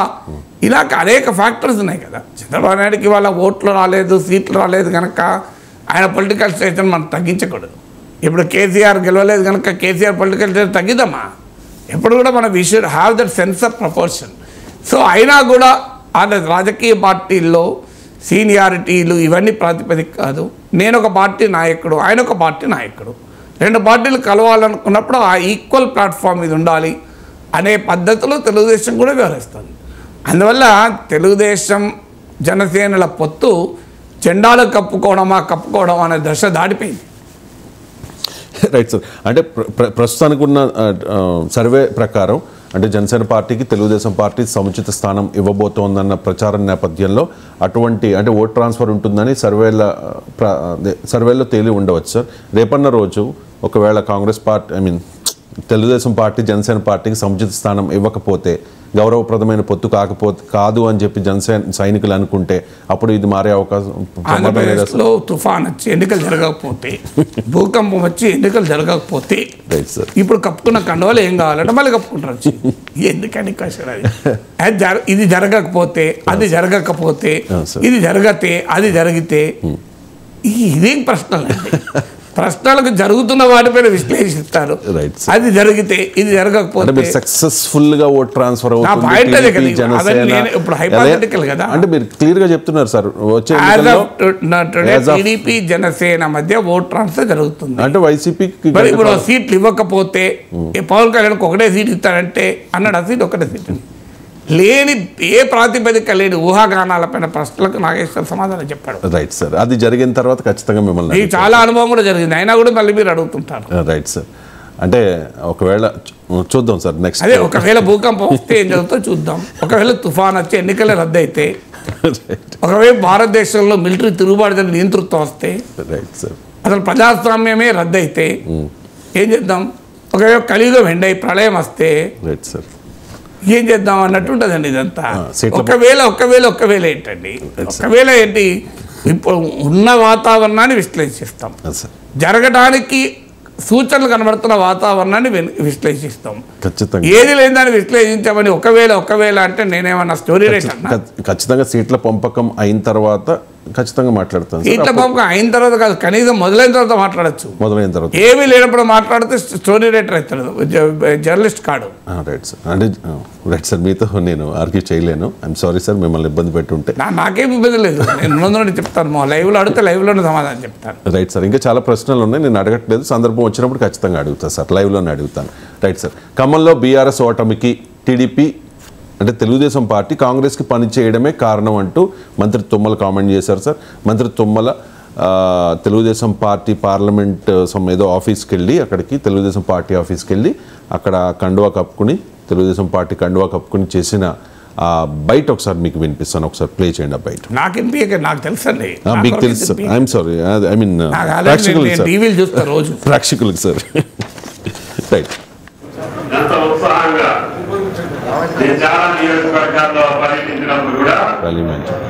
ఇలా అనేక ఫ్యాక్టర్స్ ఉన్నాయి కదా. చంద్రబాబు నాయుడుకి వాళ్ళ ఓట్లు రాలేదు, సీట్లు రాలేదు కనుక ఆయన పొలిటికల్ స్టేజ్ని మనం తగ్గించకూడదు. ఇప్పుడు కేసీఆర్ గెలవలేదు కనుక కేసీఆర్ పొలిటికల్ స్టేజ్ తగ్గిద్దామా? ఎప్పుడు కూడా మనం we should have that sense of proportion. So అయినా కూడా ఆ రాజకీయ పార్టీల్లో సీనియారిటీలు ఇవన్నీ ప్రాతిపదిక కాదు. నేను ఒక పార్టీ నాయకుడు, ఆయన ఒక పార్టీ నాయకుడు, 2 పార్టీలు కలవాలనుకున్నప్పుడు ఆ ఈక్వల్ ప్లాట్ఫామ్ మీద ఉండాలి అనే పద్ధతిలో తెలుగుదేశం కూడా వ్యవహరిస్తుంది. అందువల్ల తెలుగుదేశం జనసేనల పొత్తు జెండాలు కప్పుకోవడం అనే దశ దాటిపోయింది. Right sir. అంటే ప్రస్తుతానికి ఉన్న సర్వే ప్రకారం అంటే జనసేన పార్టీకి తెలుగుదేశం పార్టీ సముచిత స్థానం ఇవ్వబోతోందన్న ప్రచారం నేపథ్యంలో అటువంటి అంటే ఓట్ ట్రాన్స్ఫర్ ఉంటుందని సర్వేల్లో తేలి ఉండవచ్చు సార్. రేపన్న రోజు ఒకవేళ కాంగ్రెస్ పార్టీ తెలుగుదేశం పార్టీ జనసేన పార్టీకి సముచిత స్థానం ఇవ్వకపోతే, గౌరవప్రదమైన పొత్తు కాదు అని చెప్పి జనసేన సైనికులు అనుకుంటే అప్పుడు ఇది మారే అవకాశం? ఆంధ్రప్రదేశ్లో తుఫాన్ వచ్చి ఎన్నికలు జరగకపోతే, భూకంపం వచ్చి ఎన్నికలు జరగకపోతే, ఇప్పుడు కప్పుకున్న కండవాళ్ళు ఏం కావాలంటే మళ్ళీ కప్పుకుంటారు. ఎందుకని క్వశ్చన్ అది? ఇది జరగకపోతే, అది జరగకపోతే, ఇది జరగతే, అది జరిగితే, ఇదేం ప్రశ్నలు అండి? ప్రశ్నలకు జరుగుతున్న వాటిపైన విశ్లేషిస్తారు. అది జరిగితే, ఇది జరగకపోతే సక్సెస్ఫుల్ గా ఓట్ ట్రాన్స్ఫర్ ఇప్పుడు హైపోథెటికల్ కదా. అంటే మీరు క్లియర్ గా చెప్తున్నారు సార్, వచ్చే టీడీపీ జనసేన మధ్య ఓట్ ట్రాన్స్ఫర్ జరుగుతుంది. అంటే వైసీపీకి ఇప్పుడు సీట్లు ఇవ్వకపోతే పవన్ కళ్యాణ్కి ఒకటే సీట్ ఇస్తాడంటే అన్నాడు, ఆ సీట్ ఒకటే సీట్ లేని, ఏ ప్రాతిపదిక లేని ఊహాగానాలపైన ప్రశ్నలకు నాగేశ్వర్ సమాధానం చెప్పాడు. రైట్ సార్, అది జరిగిన తర్వాత ఖచ్చితంగా మిమ్మల్ని చాలా అనుభవం కూడా జరిగింది, అయినా కూడా మళ్ళీ మీరు అడుగుతుంటారు. రైట్ సార్, అంటే ఒకవేళ చూద్దాం సార్ నెక్స్ట్. అదే ఒకవేళ భూకంపం వస్తే ఏం జరుగుతుందో చూద్దాం. ఒకవేళ తుఫాన్ వచ్చి ఎన్నికలు రద్దు అయితే, ఒకవేళ భారతదేశంలో మిలిటరీ తిరుగుబాటు నియంతృత్వం వస్తే, రైట్ సార్, అసలు ప్రజాస్వామ్యమే రద్దు అయితే ఏం చేద్దాం? ఒకవేళ కలియుగం ఎండై ప్రళయం వస్తే రైట్ సార్ ఏం చేద్దాం అన్నట్టు ఉంటుందండి ఇదంతా. ఒకవేళ ఏంటండి? ఒకవేళ ఏంటి? ఇప్పుడు ఉన్న వాతావరణాన్ని విశ్లేషిస్తాం, జరగడానికి సూచనలు కనబడుతున్న వాతావరణాన్ని విశ్లేషిస్తాం. ఏది లేని దాన్ని విశ్లేషించామని ఒకవేళ అంటే నేనేమన్నా స్టోరీ రైట్ అన్నా? ఖచ్చితంగా సీట్ల పంపకం అయిన తర్వాత ఖచ్చితంగా మాట్లాడతాను. సీట్ల పంపకం అయిన తర్వాత కాదు, కనీసం మొదలైన తర్వాత మాట్లాడచ్చు. మొదలైన తర్వాత ఏమీ లేనప్పుడు మాట్లాడితే స్టోరీ రైటర్ అవుతాడు, జర్నలిస్ట్ కాడు. రైట్ సార్, అంటే రైట్ సార్, మీతో నేను ఆర్గ్యూ చేయలేను. ఐఎమ్ సారీ సార్, మిమ్మల్ని ఇబ్బంది పెట్టుంటే. నాకేం ఇబ్బంది లేదు, నేను ముందు చెప్తాను, లైవ్లో అడిగితే లైవ్లోనే సమాధానం చెప్తాను. రైట్ సార్, ఇంకా చాలా ప్రశ్నలు ఉన్నాయి, నేను అడగట్లేదు, సందర్భం వచ్చినప్పుడు ఖచ్చితంగా అడుగుతాను సార్, లైవ్లోనే అడుగుతాను. రైట్ సార్, ఖమ్మంలో బీఆర్ఎస్ ఓటమికి టీడీపీ అంటే తెలుగుదేశం పార్టీ కాంగ్రెస్కి పని చేయడమే కారణం అంటూ మంత్రి తుమ్మల కామెంట్ చేశారు సార్. మంత్రి తుమ్మల తెలుగుదేశం పార్టీ పార్లమెంట్ ఏదో ఆఫీస్కి వెళ్ళి, అక్కడికి తెలుగుదేశం పార్టీ ఆఫీస్కి వెళ్ళి అక్కడ కండువా కప్పుకుని, తెలుగుదేశం పార్టీ కండువా కప్పుకుని చేసిన బయట ఒకసారి మీకు వినిపిస్తాను, ఒకసారి ప్లే చేయండి. ఆ బయట నాకు తెలుసండి, మీకు తెలుసు sir. I'm sorry, I mean ప్రేక్షకులకు సార్. రైట్, నేను చాలా నియోజకవర్గాల్లో పర్యటించినప్పుడు కూడా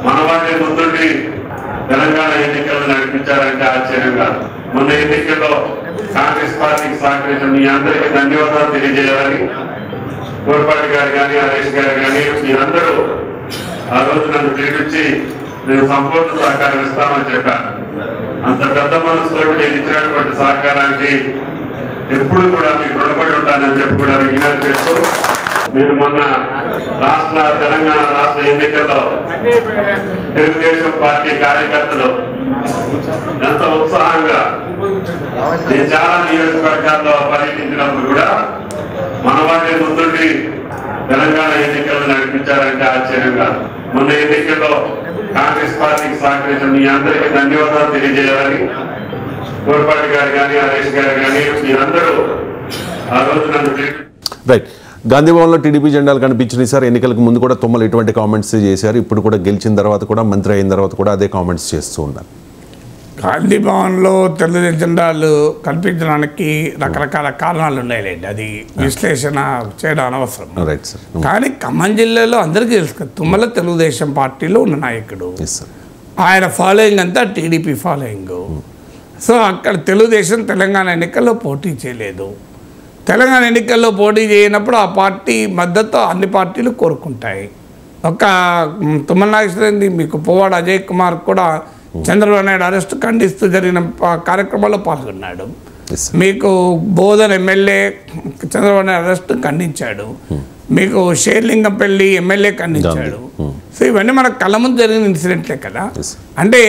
మన వాటి ముందుండి తెలంగాణ ఎన్నికలు నడిపించారంటే ఆశ్చర్యంగా. మొన్న ఎన్నికల్లో కాంగ్రెస్ పార్టీకి సహకరించిన మీ అందరికీ ధన్యవాదాలు తెలియజేయాలని కోరపాటి గారు కానీ, హరీష్ గారు కానీ, మీరందరూ ఆ రోజు నన్ను పిలిపించి నేను సంపూర్ణ సహకారం ఇస్తామని చెప్పాను. అంత పెద్ద మనసులో నేను ఇచ్చినటువంటి సహకారానికి ఎప్పుడు కూడా మీకు రుణపడి ఉంటానని చెప్పి కూడా విజ్ఞప్తి చేస్తూ, మీరు మొన్న తెలంగాణ రాష్ట్ర ఎన్నికల్లో తెలుగుదేశం పార్టీ కార్యకర్తలు ఎంత ఉత్సాహంగా, నేను చాలా నియోజకవర్గాల్లో పర్యటించినప్పుడు కూడా మన వాటి ముందుండి తెలంగాణ ఎన్నికలు నడిపించారంటే ఆశ్చర్యంగా. మొన్న ఎన్నికల్లో కాంగ్రెస్ పార్టీకి సహకరించిన మీ అందరికీ ధన్యవాదాలు తెలియజేయాలని కోరపాటి గారు కానీ, హరీష్ గారు కానీ, మీరందరూ ఆ రోజు నన్ను. రైట్, గాంధీ భవన్లో టీడీపీ జెండాలు కనిపించినాయి సార్. ఎన్నికలకు ముందు కూడా తుమ్మలు ఎటువంటి కామెంట్స్ చేశారు, ఇప్పుడు కూడా గెలిచిన తర్వాత కూడా, మంత్రి అయిన తర్వాత కూడా అదే కామెంట్స్ చేస్తూ ఉన్నారు. గాంధీ భవన్లో తెలుగుదేశం జెండాలు కనిపించడానికి రకరకాల కారణాలు ఉన్నాయిలేండి, అది విశ్లేషణ చేయడం అనవసరం. రైట్ సార్, కానీ ఖమ్మం జిల్లాలో అందరికీ తెలుసు కదా, తుమ్మల తెలుగుదేశం పార్టీలో ఉన్న నాయకుడు, ఆయన ఫాలోయింగ్ అంతా టీడీపీ ఫాలోయింగ్. సో అక్కడ తెలుగుదేశం తెలంగాణ ఎన్నికల్లో పోటీ చేయలేదు. తెలంగాణ ఎన్నికల్లో పోటీ చేయనప్పుడు ఆ పార్టీ మద్దతు అన్ని పార్టీలు కోరుకుంటాయి. ఒక తుమ్మల నాగేశ్వరరావు, మీకు పువ్వాడ అజయ్ కుమార్ కూడా చంద్రబాబు నాయుడు అరెస్టు ఖండిస్తూ జరిగిన కార్యక్రమాల్లో పాల్గొన్నాడు. మీకు బోధన్ ఎమ్మెల్యే చంద్రబాబు నాయుడు అరెస్టు ఖండించాడు. మీకు షేర్లింగంపల్లి ఎమ్మెల్యే ఖండించాడు. సో ఇవన్నీ మన కళ్ళ ముందు జరిగిన ఇన్సిడెంట్లే కదా. అంటే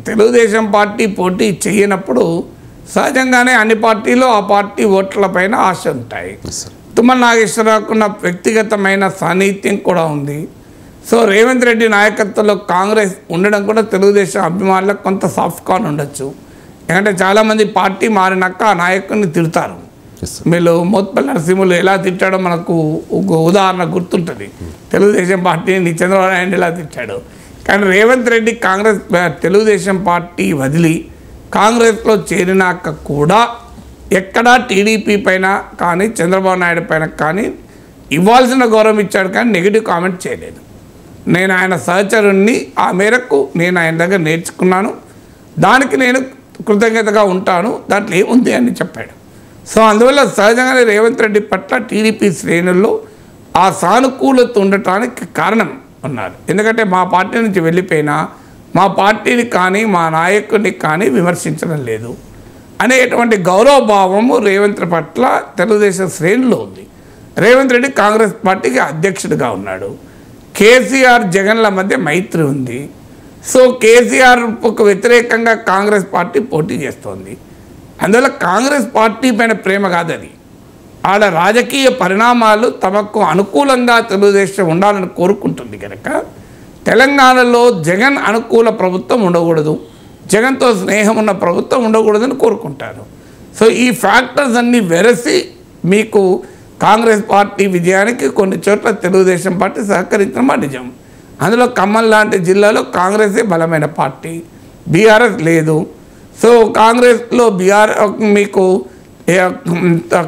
తెలుగుదేశం పార్టీ పోటీ చేయనప్పుడు సహజంగానే అన్ని పార్టీలు ఆ పార్టీ ఓట్లపైన ఆశ ఉంటాయి. తుమ్మల నాగేశ్వరరావుకున్న వ్యక్తిగతమైన సాన్నిహిత్యం కూడా ఉంది. సో రేవంత్ రెడ్డి నాయకత్వంలో కాంగ్రెస్ ఉండడం కూడా తెలుగుదేశం అభిమానులకు కొంత సాఫ్ట్ కార్న్ ఉండొచ్చు. ఎందుకంటే చాలామంది పార్టీ మారినాక ఆ నాయకుడిని తిడతారు. మీరు మోత్పల్లి నరసింహులు ఎలా తిట్టాడో మనకు ఉదాహరణ గుర్తుంటుంది. తెలుగుదేశం పార్టీని చంద్రబాబు నాయుడు ఎలా తిట్టాడు. కానీ రేవంత్ రెడ్డి తెలుగుదేశం పార్టీ వదిలి కాంగ్రెస్లో చేరినాక కూడా ఎక్కడా టీడీపీ పైన కానీ చంద్రబాబు నాయుడు పైన కానీ ఇవ్వాల్సిన గౌరవం ఇచ్చాడు కానీ నెగిటివ్ కామెంట్ చేయలేదు. నేను ఆయన సహచరుణ్ణి, ఆ మేరకు నేను ఆయన దగ్గర నేర్చుకున్నాను, దానికి నేను కృతజ్ఞతగా ఉంటాను, దాంట్లో ఏముంది అని చెప్పాడు. సో అందువల్ల సహజంగానే రేవంత్ రెడ్డి పట్ల టీడీపీ శ్రేణుల్లో ఆ సానుకూలత ఉండటానికి కారణం ఉన్నారు. ఎందుకంటే మా పార్టీ నుంచి వెళ్ళిపోయినా మా పార్టీని కానీ మా నాయకుడిని కానీ విమర్శించడం లేదు అనేటువంటి గౌరవభావము రేవంత్ పట్ల తెలుగుదేశం శ్రేణుల్లో ఉంది. రేవంత్ రెడ్డి కాంగ్రెస్ పార్టీకి అధ్యక్షుడిగా ఉన్నాడు. కేసీఆర్ జగన్ల మధ్య మైత్రి ఉంది. సో కేసీఆర్కు వ్యతిరేకంగా కాంగ్రెస్ పార్టీ పోటీ చేస్తోంది. అందువల్ల కాంగ్రెస్ పార్టీ పైన ప్రేమ కాదు, అది ఆడ రాజకీయ పరిణామాలు తమకు అనుకూలంగా తెలుగుదేశం ఉండాలని కోరుకుంటుంది కనుక తెలంగాణలో జగన్ అనుకూల ప్రభుత్వం ఉండకూడదు, జగన్తో స్నేహం ఉన్న ప్రభుత్వం ఉండకూడదని కోరుకుంటారు. సో ఈ ఫ్యాక్టర్స్ అన్నీ వెరసి మీకు కాంగ్రెస్ పార్టీ విజయానికి కొన్ని చోట్ల తెలుగుదేశం పార్టీ సహకరించడం మా నిజం. అందులో ఖమ్మం లాంటి జిల్లాలో కాంగ్రెసే బలమైన పార్టీ, బీఆర్ఎస్ లేదు. సో కాంగ్రెస్లో మీకు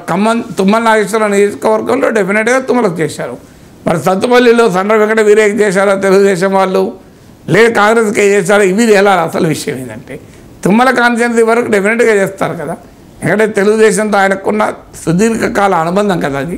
ఖమ్మం తుమ్మల నాగేశ్వరరావు నియోజకవర్గంలో డెఫినెట్గా తుమ్మలకు చేశారు. మరి సత్తుపల్లిలో సండ్ర వెంకట వీరయ్యకి చేశారో తెలుగుదేశం వాళ్ళు, లేదు కాంగ్రెస్కి చేశారో, ఇవి ఎలా అసలు విషయం ఏంటంటే తుమ్మల కాన్స్టిట్యున్సీ వరకు డెఫినెట్గా చేస్తారు కదా, ఎందుకంటే తెలుగుదేశంతో ఆయనకున్న సుదీర్ఘకాల అనుబంధం కదా అది.